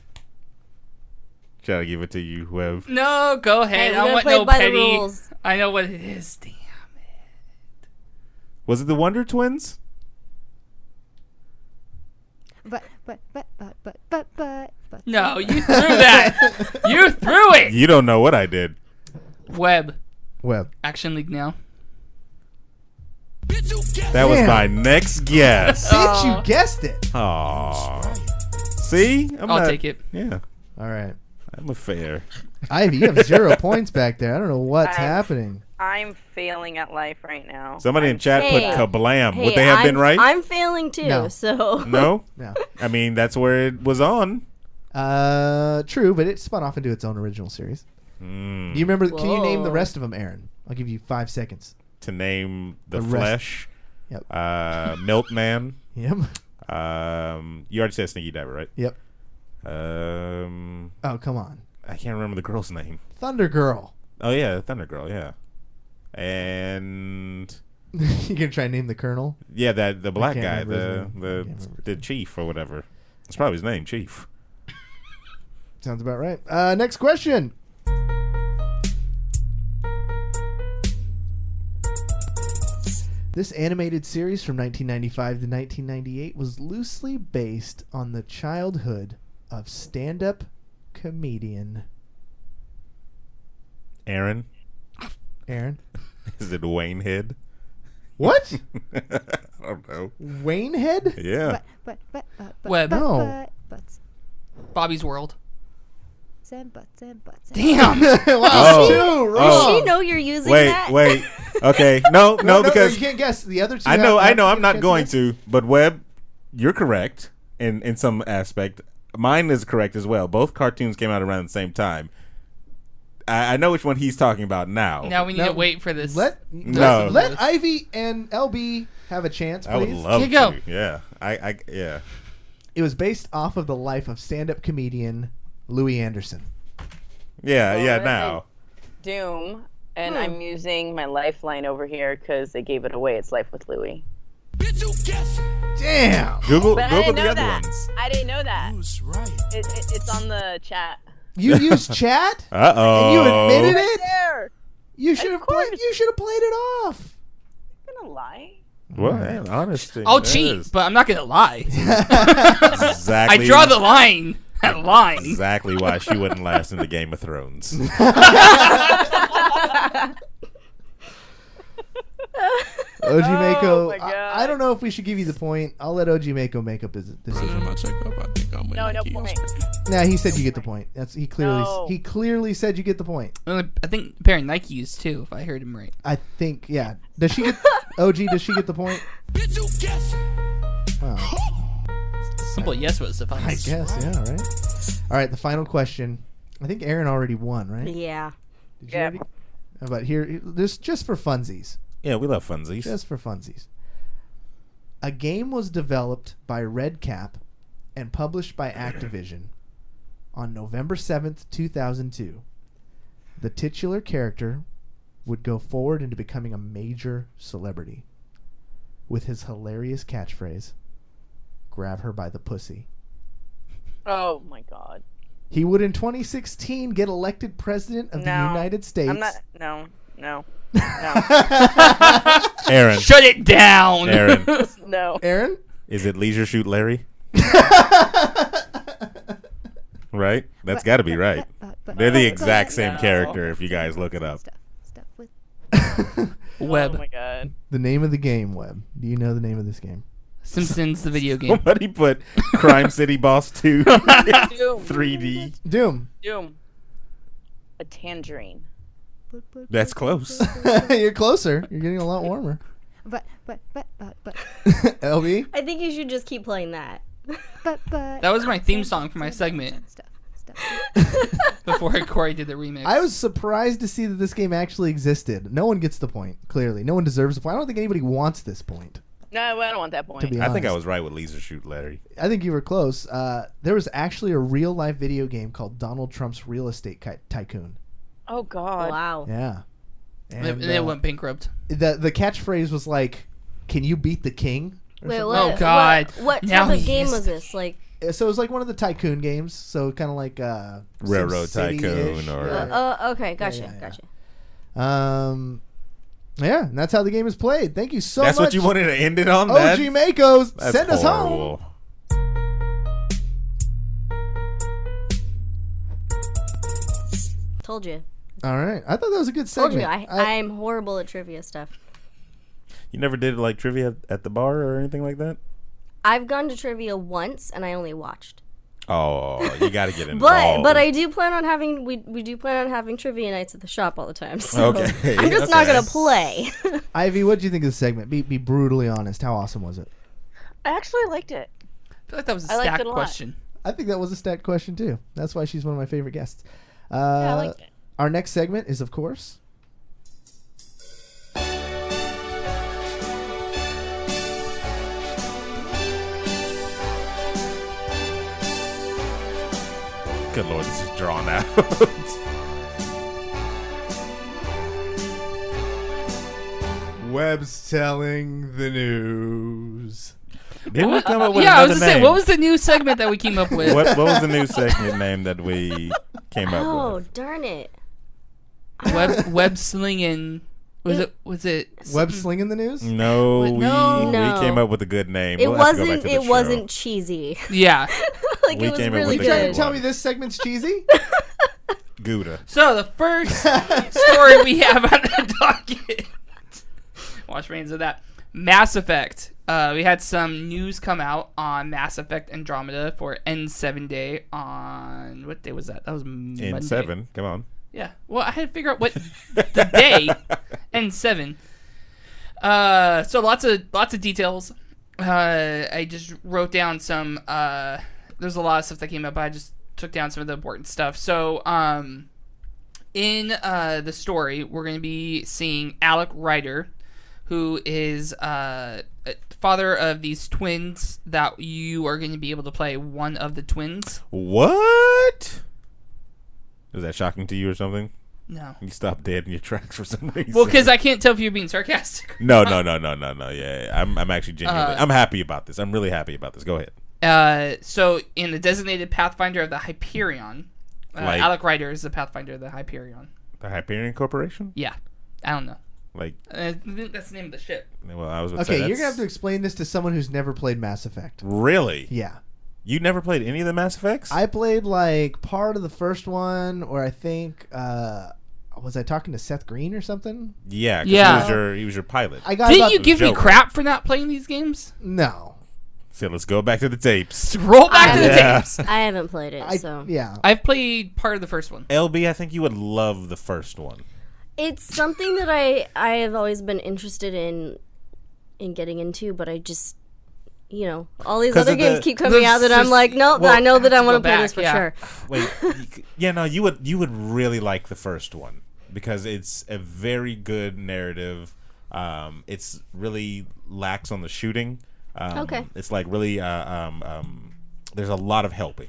Shall I give it to you, Webb? No, go ahead. Hey, I we're want gonna no play by the petty. rules. I know what it is. Damn. Was it the Wonder Twins? But. No, you threw that. You threw it. You don't know what I did. Webb. Action League now. That was my next guess. Bitch, you guessed it. Aww. See? I'll take it. Yeah. All right. I'm a fair. Ivy, you have 0 points back there. I don't know what's happening. I'm failing at life right now. Somebody in chat put kablam. Hey, Would they have been right? I'm failing too, No. so. No? No. I mean, that's where it was on. True, but it spun off into its own original series. Do you remember? Can you name the Whoa. rest of them, Aaron? I'll give you 5 seconds. To name the rest. Flesh. Yep. Milkman. Yep. You already said Sneaky Diver, right? Yep. Oh, come on. I can't remember the girl's name. Thunder Girl. Oh, yeah, Thunder Girl, yeah. And... You gonna try and name the Colonel? Yeah, the black guy, remember the chief or whatever. That's probably his name, Chief. Sounds about right. Next question. This animated series from 1995 to 1998 was loosely based on the childhood of stand-up comedian Aaron? Is it Wayne Head? What? I don't know. Wayne Head? Yeah. Webb. No. Bobby's World. Damn. Wow. Oh. Two wrong. Does she know you're using that? Wait. Okay. No, because you can't guess. The other two. I know. have I'm not chance going guess. to. But Webb, you're correct in some aspect. Mine is correct as well. Both cartoons came out around the same time. I know which one he's talking about now. Now we need to wait for this. Let Ivy and LB have a chance, please. I would love to. Yeah. Yeah. It was based off of the life of stand-up comedian Louis Anderson. Yeah, now. Doom, and I'm using my lifeline over here because they gave it away. It's Life with Louie. Damn. Google But the I didn't know other that. ones. I didn't know that. It's on the chat. You used chat? Uh-oh. And you admitted Right it? there. You should have played it off. I'm gonna lie. Well, man, honesty. I'll cheat, but I'm not gonna lie. Exactly. I draw the line at line. Exactly why she wouldn't last in the Game of Thrones. OG Mako, my God. I don't know if we should give you the point. I'll let OG Mako make up his decision. No point. Nah, he said you get the point. He No. clearly said you get the point. I think a pair of Nikes too, if I heard him right. I think, yeah. Does she get OG? Does she get the point? Wow. Simple yes would I suffice. guess, yeah, right. All right, the final question. I think Aaron already won, right? Yeah. Did you already? But here, this just for funsies. Yeah, we love funsies. Just for funsies. A game was developed by Red Cap and published by Activision on November 7th, 2002. The titular character would go forward into becoming a major celebrity with his hilarious catchphrase, "Grab her by the pussy." Oh my God. He would in 2016 get elected president of the United States. I'm not. No. Aaron. Shut it down. Aaron. No. Aaron? Is it Leisure Shoot Larry? Right? That's got to be right. They're the exact same character if you guys look it up. Webb. Oh my God. The name of the game, Webb. Do you know the name of this game? Simpsons, the video game. Somebody put Crime City Boss 2 Doom. 3D. Doom. A tangerine. That's close. You're closer. You're getting a lot warmer. But. LB? I think you should just keep playing that. That was my theme song for my segment. Before Cory did the remix. I was surprised to see that this game actually existed. No one gets the point, clearly. No one deserves the point. I don't think anybody wants this point. No, I don't want that point. To be I think I honest. was right with Leisure Shoot Larry. I think you were close. There was actually a real-life video game called Donald Trump's Real Estate Tycoon. Oh God. Wow. Yeah. And it went bankrupt. The catchphrase was like, "Can you beat the king?" Wait, Oh, God. What Now type of he game is- was this? Like, So it was like one of the tycoon games. So kind of like Railroad SimCity-ish. Tycoon or- okay, gotcha. Yeah, and that's how the game is played. Thank you so That's much. what you wanted to end it on? OG Makos, That's send us home. horrible. Told you. All right. I thought that was a good Told segment. you. I'm horrible at trivia stuff. You never did like trivia at the bar or anything like that? I've gone to trivia once and I only watched. Oh, you got to get involved. But I do plan on having we do plan on having trivia nights at the shop all the time. So Okay. I'm just not gonna play. Ivy, what did you think of the segment? Be brutally honest. How awesome was it? I actually liked it. I feel like that was a I liked stacked it a lot. question. I think that was a stat question too. That's why she's one of my favorite guests. I liked it. Our next segment is, of course, Good Lord, this is drawn out. Webb's telling the news. Did we come up with Yeah, I was another gonna say, name? what was the new segment that we came up with? What was the new segment name that we came up Oh, with? darn it. Web slinging. Was it? Webb slinging the news? No, we No. came up with a good name. It We'll have to go back wasn't. to the It show. wasn't cheesy. Yeah. Like We it was came up really with You a trying good. to tell me this segment's cheesy? Gouda. So the first story we have on the docket. Wash my hands of that. Mass Effect. We had some news come out on Mass Effect Andromeda for N7 Day on what day was that? That was Monday. N7. Come on. Yeah. Well, I had to figure out what the day. N7. So lots of details. I just wrote down some. There's a lot of stuff that came up. I just took down some of the important stuff. So In the story, we're going to be seeing Alec Ryder, who is father of these twins that you are going to be able to play one of the twins. What? Is that shocking to you or something? No. You stopped dead in your tracks for some reason. Well, because I can't tell if you're being sarcastic. No. Yeah, I'm actually genuinely. I'm happy about this. I'm really happy about this. Go ahead. So, in the designated Pathfinder of the Hyperion, Alec Ryder is the Pathfinder of the Hyperion. The Hyperion Corporation? Yeah. I don't know. Like, I think that's the name of the ship. Well, I was okay, you're going to have to explain this to someone who's never played Mass Effect. Really? Yeah. You never played any of the Mass Effects? I played, like, part of the first one, or I think, was I talking to Seth Green or something? Yeah, because he was your pilot. Didn't you give me crap for not playing these games? No. So let's go back to the tapes. Roll back to the tapes. I haven't played it, so. Yeah. I've played part of the first one. LB, I think you would love the first one. It's something that I have always been interested in getting into, but I just, all these other games keep coming out that I'm like, nope, I know that I want to play this for sure. Wait, you would really like the first one because it's a very good narrative. It's really lax on the shooting. Okay. It's like really there's a lot of help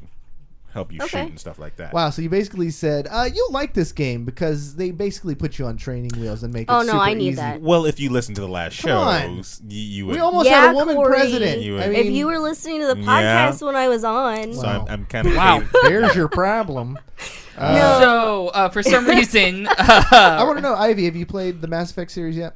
you shoot and stuff like that. Wow, so you basically said you'll like this game because they basically put you on training wheels and make it super I need easy. that. Well, if you listen to the last shows, you would. We almost had a woman Cory, president. If you were listening to the podcast when I was on. So I'm kind of wow. There's your problem. So for some reason, I want to know, Ivy, have you played the Mass Effect series yet?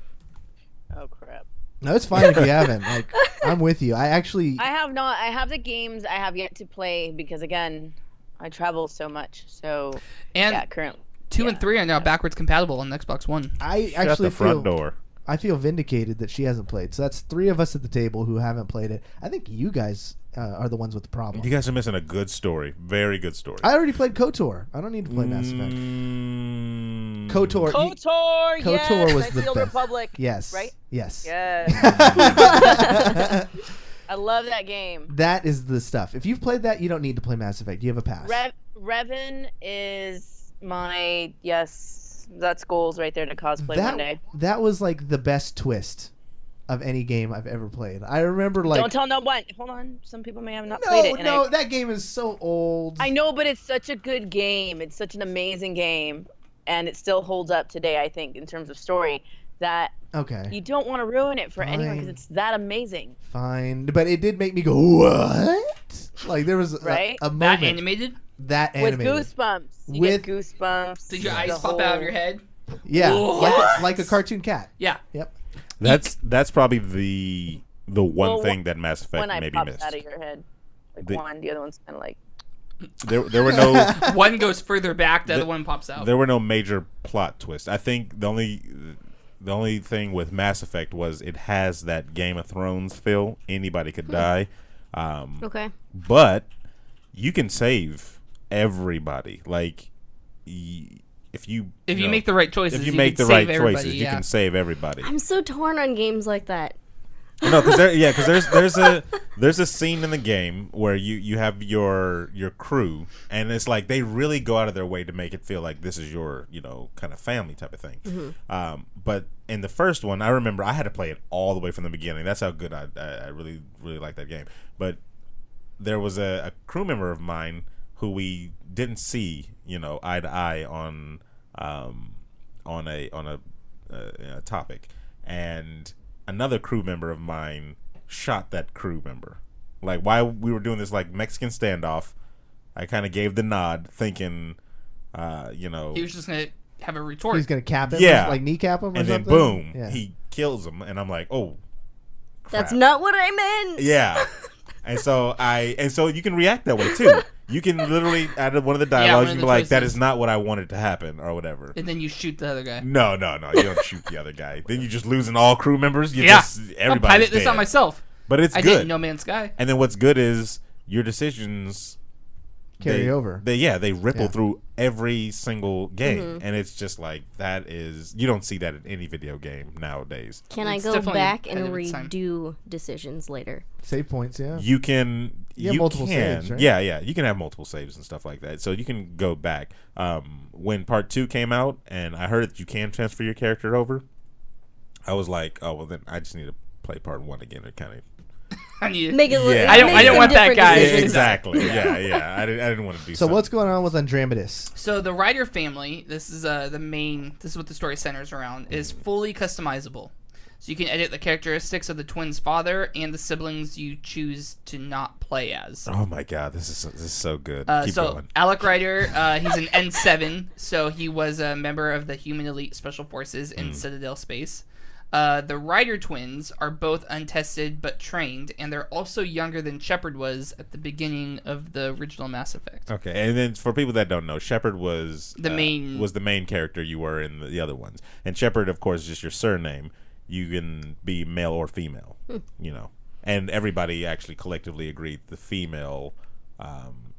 Oh crap. No, it's fine if you haven't. Like, I'm with you. I have not. I have the games I have yet to play because again, I travel so much. So currently 2 and 3 are now backwards compatible on Xbox One. I Shut actually the front door. I feel vindicated that she hasn't played. So that's 3 of us at the table who haven't played it. I think you guys are the ones with the problem. You guys are missing a good story. Very good story. I already played Kotor. I don't need to play Mass Effect. Kotor. Kotor was the Steel best. Republic. Yes. Right? Yes. Yes. I love that game. That is the stuff. If you've played that, you don't need to play Mass Effect. You have a pass. Revan is my that's goals right there to cosplay one day. That was like the best twist of any game I've ever played. I remember like don't tell no one. Hold on, some people may have not played it. No, that game is so old. I know, but it's such a good game. It's such an amazing game, and it still holds up today. I think in terms of story, that you don't want to ruin it for anyone because it's that amazing. Fine, but it did make me go what? Like there was a moment that animated. That animated with goosebumps. You get goosebumps. Did your eyes pop out of your head? Yeah, like a cartoon cat. Yeah. Yep. That's probably the one thing that Mass Effect maybe missed. Out of your head, like one. The other one's kind of like. There were no. One goes further back. The other one pops out. There were no major plot twists. I think the only thing with Mass Effect was it has that Game of Thrones feel. Anybody could die. Okay. But you can save everybody. Like if you make the right choices, you can save everybody. I'm so torn on games like that. No, because there's a scene in the game where you have your crew, and it's like they really go out of their way to make it feel like this is your kind of family type of thing. Mm-hmm. But in the first one, I remember I had to play it all the way from the beginning. That's how good I really really like that game. But there was a crew member of mine who we didn't see eye to eye on a topic, and another crew member of mine shot that crew member. Like while we were doing this like Mexican standoff, I kind of gave the nod, thinking, he was just gonna have a retort. He's gonna cap him, like kneecap him, and then boom, he kills him, and I'm like, oh, crap. That's not what I meant. Yeah, and so you can react that way too. You can literally, out of one of the dialogues, you can be like, that is not what I wanted to happen, or whatever. And then you shoot the other guy. No. You don't shoot the other guy. Then you're just losing all crew members. Everybody's I'll pilot this on myself. But it's good. I did No Man's Sky. And then what's good is your decisions carry over. They ripple through every single game. And it's just like, that is, you don't see that in any video game nowadays. Can I go back and redo decisions later? Save points, yeah. You can, You have multiple saves, right? Yeah. You can have multiple saves and stuff like that. So you can go back. When Part 2 came out, and I heard that you can transfer your character over, I was like, oh, well, then I just need to play Part 1 again. It kind of... Make it look. Yeah. I don't want that guy. Exactly. Yeah. I didn't want to do. So what's going on with Andromedus? So the Ryder family, this is the main. This is what the story centers around. Is fully customizable. So you can edit the characteristics of the twins' father and the siblings you choose to not play as. Oh my god, this is so good. Keep going. Alec Ryder, he's an N7, so he was a member of the Human Elite Special Forces in Citadel Space. The Ryder twins are both untested but trained, and they're also younger than Shepard was at the beginning of the original Mass Effect. Okay, and then for people that don't know, Shepard was the main character you were in the other ones, and Shepard, of course, is just your surname. You can be male or female, you know, and everybody actually collectively agreed the female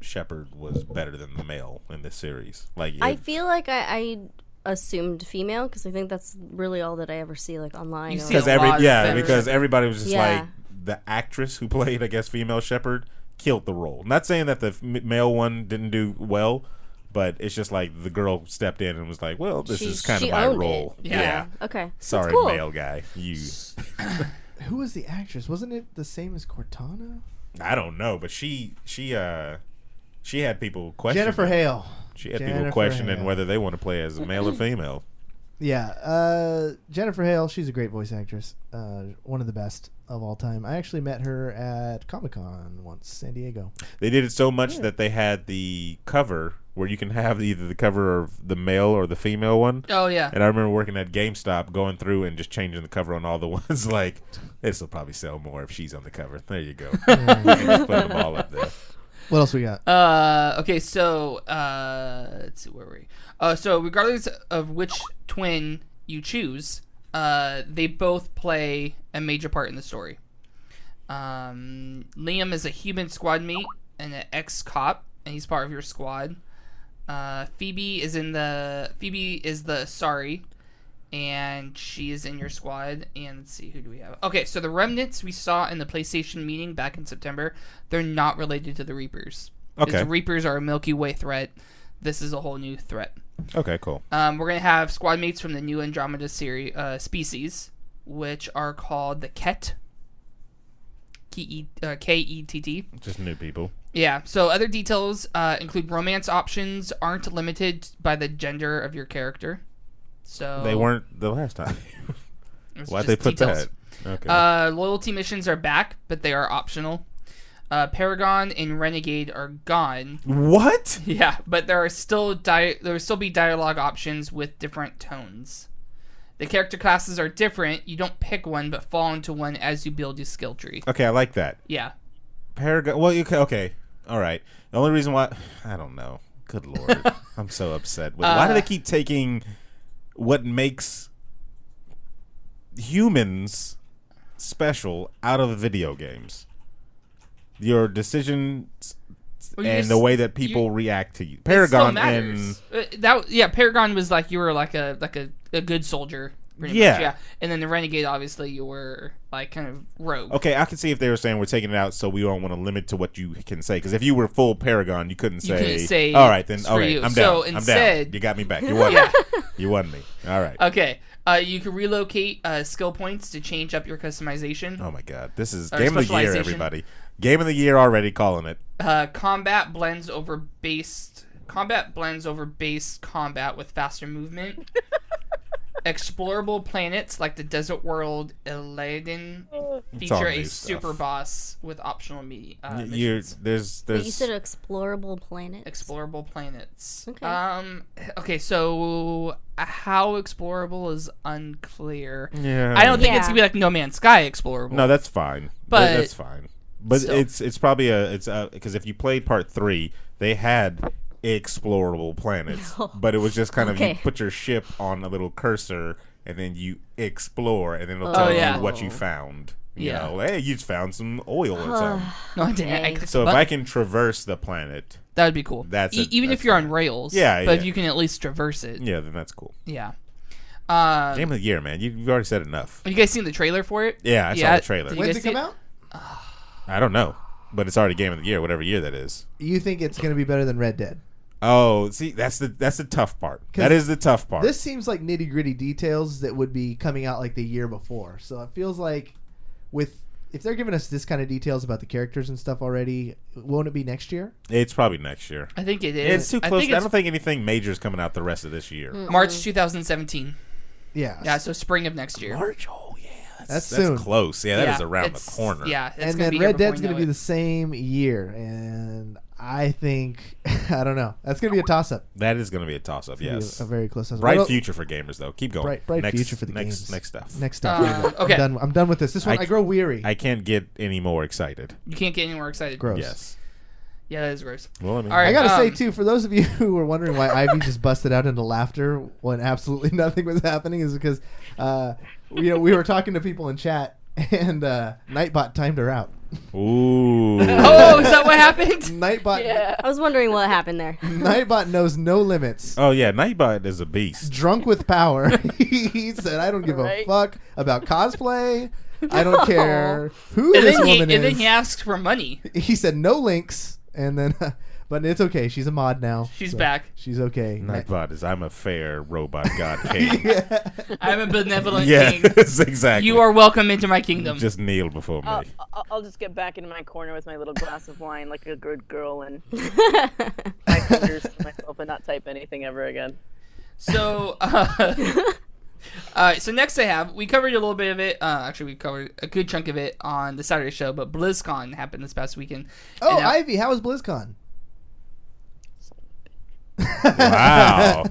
Shepard was better than the male in this series. I feel like I assumed female because I think that's really all that I ever see like online. Because everybody was just like the actress who played, I guess, female Shepard killed the role. Not saying that the male one didn't do well, but it's just like the girl stepped in and was like, well, this is kind of my role. Yeah. Okay. Sorry, cool. male guy. You. Who was the actress? Wasn't it the same as Cortana? I don't know, but she had people questioning. Jennifer Hale. She had people questioning whether they want to play as a male or female. Yeah. Jennifer Hale, she's a great voice actress. One of the best of all time. I actually met her at Comic-Con once, San Diego. They did it so much that they had the cover where you can have either the cover of the male or the female one. Oh, yeah. And I remember working at GameStop, going through and just changing the cover on all the ones. Like, this will probably sell more if she's on the cover. There you go. You can just put them all up there. What else we got? Okay, so let's see, where were we? So regardless of which twin you choose, they both play a major part in the story. Liam is a human squad mate and an ex-cop, and he's part of your squad. Phoebe is the Sari, and she is in your squad. And let's see, who do we have? Okay, so the remnants we saw in the PlayStation meeting back in September, they're not related to the Reapers. Okay. The Reapers are a Milky Way threat. This is a whole new threat. Okay, cool. We're gonna have squad mates from the new Andromeda series species, which are called the Kett. K-E-T-T. Just new people. Yeah, so other details include romance options aren't limited by the gender of your character. So they weren't the last time. Why'd they put details. that? Okay. Loyalty missions are back, but they are optional. Paragon and Renegade are gone. What? Yeah, but there will still be dialogue options with different tones. The character classes are different. You don't pick one, but fall into one as you build your skill tree. Okay, I like that. Yeah. Paragon. Well, okay. All right. The only reason why I don't know. Good lord, I'm so upset. Why do they keep taking what makes humans special out of video games? Your decisions and the way that people react to you. Paragon and Paragon was like you were like a good soldier. Pretty much, yeah. And then the Renegade, obviously, you were like kind of rogue. Okay, I could see if they were saying we're taking it out so we don't want to limit to what you can say. Because if you were full Paragon, you couldn't say all right, then okay, I'm down. So I'm instead, down. You got me back. You won me. You won me. All right. Okay. You can relocate skill points to change up your customization. Oh my god, this is Game of the Year, everybody. Game of the Year already, calling it. Combat blends over base combat with faster movement. Explorable planets like the desert world Eladen feature a super boss with optional missions. You said explorable planets? Explorable planets. Okay. Okay, so how explorable is unclear. Yeah. I don't think it's gonna be like No Man's Sky explorable. No, that's fine. But that's fine. But it's probably because if you played Part 3, they had explorable planets, but it was just kind of you put your ship on a little cursor and then you explore and then it'll tell you what you found. You know, hey, you just found some oil or something. No, I didn't. So if I can traverse the planet, that would be cool. Even if you're on rails. Yeah, but if you can at least traverse it. Yeah, then that's cool. Yeah. Game of the Year, man. You've already said enough. Have you guys seen the trailer for it? Yeah, I saw the trailer. When's it come out? I don't know. But it's already Game of the Year, whatever year that is. You think it's going to be better than Red Dead? Oh, see, that's the tough part. That is the tough part. This seems like nitty gritty details that would be coming out like the year before. So it feels like if they're giving us this kind of details about the characters and stuff already, won't it be next year? It's probably next year. I think it is. It's too close. I don't think anything major is coming out the rest of this year. March 2017. Yeah. Yeah, so spring of next year. March, oh yeah. That's soon. Close. Yeah, that is around the corner. Yeah. And then Red Dead's going to be the same year. And I think, I don't know. That's going to be a toss-up. That is going to be a toss-up, yes. A very close toss-up. Bright future for gamers, though. Keep going. Bright future for the games. Next stuff. Next stuff. Okay. I'm done with this. This one, I grow weary. I can't get any more excited. You can't get any more excited. Gross. Yes. Yeah, that is gross. Well, I mean, all right, I gotta say too, for those of you who were wondering why Ivy just busted out into laughter when absolutely nothing was happening, is because we were talking to people in chat and Nightbot timed her out. Ooh. Oh, is that what happened? Nightbot. Yeah. I was wondering what happened there. Nightbot knows no limits. Oh yeah, Nightbot is a beast. Drunk with power. He said, "I don't give a fuck about cosplay. I don't care who this woman is." And then he asks for money. He said, "No links." And then, but it's okay. She's a mod now. She's back. She's okay. Nightbot is, I'm a fair robot god king. Yeah. I'm a benevolent king. Yes, exactly. You are welcome into my kingdom. Just kneel before me. I'll just get back into my corner with my little glass of wine like a good girl and my fingers to myself and not type anything ever again. So, so next we covered a little bit of it. Actually, we covered a good chunk of it on the Saturday show, but BlizzCon happened this past weekend. Oh, Ivy, how was BlizzCon? Wow.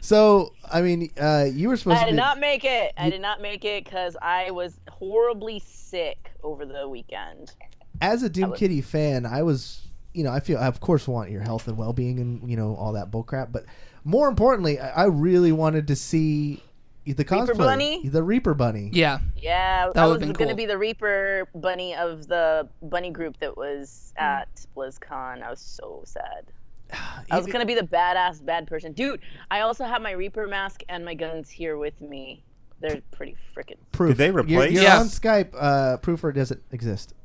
So, I mean, you were supposed to I did not make it. I did not make it because I was horribly sick over the weekend. As a Doomkitty fan, I was, I feel, I of course want your health and well-being and, all that bullcrap, but more importantly, I really wanted to see the cosplay. Reaper Bunny? The Reaper Bunny. Yeah. Yeah, that I was going to be the Reaper Bunny of the bunny group that was at BlizzCon. I was so sad. I was going to be the badass bad person. Dude, I also have my Reaper mask and my guns here with me. They're pretty freaking... Proof. Did they replace... You're on Skype. Proof or does it exist?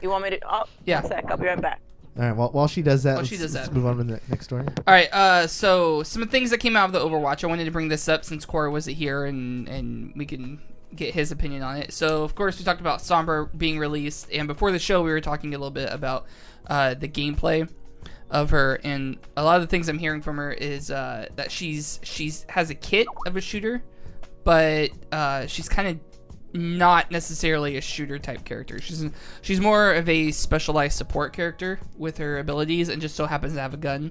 You want me to... Oh, yeah. 1 sec. I'll be right back. All right, while she does that, let's move on to the next story. All right, so some things that came out of the Overwatch. I wanted to bring this up since Cory wasn't here, and we can get his opinion on it. So, of course, we talked about Sombra being released, and before the show, we were talking a little bit about the gameplay of her, and a lot of the things I'm hearing from her is that she's has a kit of a shooter, but she's kind of not necessarily a shooter type character. She's more of a specialized support character with her abilities, and just so happens to have a gun.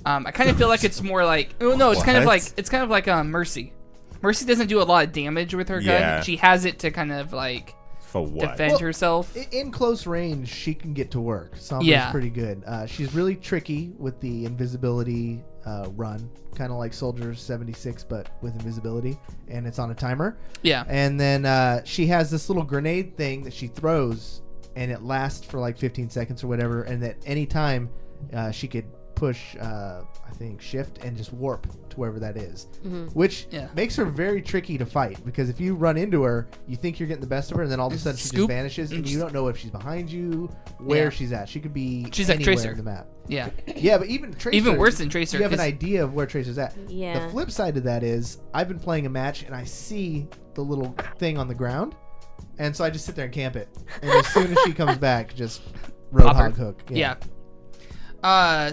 I kind of feel like it's more like it's kind of like Mercy. Mercy doesn't do a lot of damage with her gun. She has it to kind of like for what? Defend herself. In close range, she can get to work. Sombra's pretty good. She's really tricky with the invisibility run, kind of like Soldier 76, but with invisibility, and it's on a timer. Yeah. And then she has this little grenade thing that she throws, and it lasts for like 15 seconds or whatever, and at any time she could push, I think, shift and just warp to wherever that is, which makes her very tricky to fight, because if you run into her, you think you're getting the best of her, and then all of a sudden she just vanishes, and you don't know if she's behind you, where she's at. She could be she's anywhere like Tracer in the map. Yeah. Yeah, but even Tracer... Even worse than Tracer. You have an idea of where Tracer's at. Yeah. The flip side of that is, I've been playing a match, and I see the little thing on the ground, and so I just sit there and camp it. And as soon as she comes back, just roadhog hook. Yeah.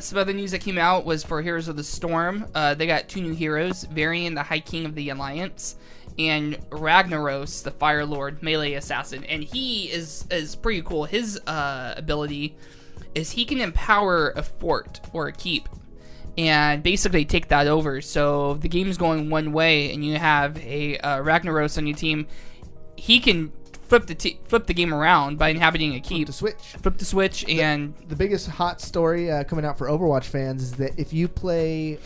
Some other news that came out was for Heroes of the Storm. They got 2 new heroes, Varian, the High King of the Alliance, and Ragnaros, the Fire Lord melee assassin. And he is pretty cool. His ability is he can empower a fort or a keep and basically take that over. So if the game's going one way and you have a Ragnaros on your team, he can flip the game around by inhabiting a keep. Flip the switch. And the biggest hot story coming out for Overwatch fans is that if you play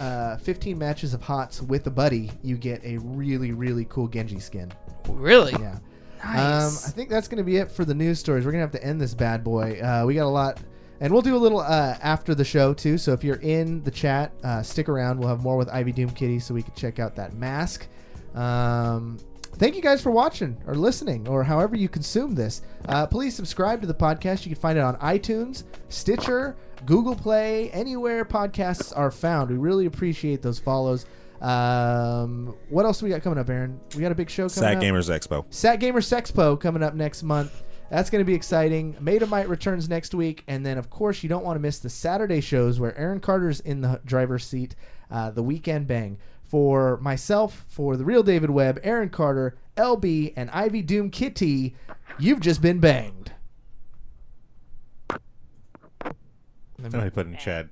15 matches of HOTS with a buddy, you get a really, really cool Genji skin. Really? Yeah. Nice. I think that's going to be it for the news stories. We're going to have to end this bad boy. We got a lot, and we'll do a little after the show too. So if you're in the chat, stick around. We'll have more with Ivy Doomkitty, so we can check out that mask. thank you guys for watching or listening or however you consume this. Please subscribe to the podcast. You can find it on iTunes, Stitcher, Google Play, anywhere podcasts are found. We really appreciate those follows. What else do we got coming up, Aaron? We got a big show coming up. Sat Gamers Expo. Sat Gamers Expo coming up next month. That's going to be exciting. Metamite returns next week. And then, of course, you don't want to miss the Saturday shows where Aaron Carter's in the driver's seat, the Weekend Bang. For myself, for the real David Webb, Aaron Carter, LB, and Ivy Doomkitty, you've just been banged. Somebody put in chat,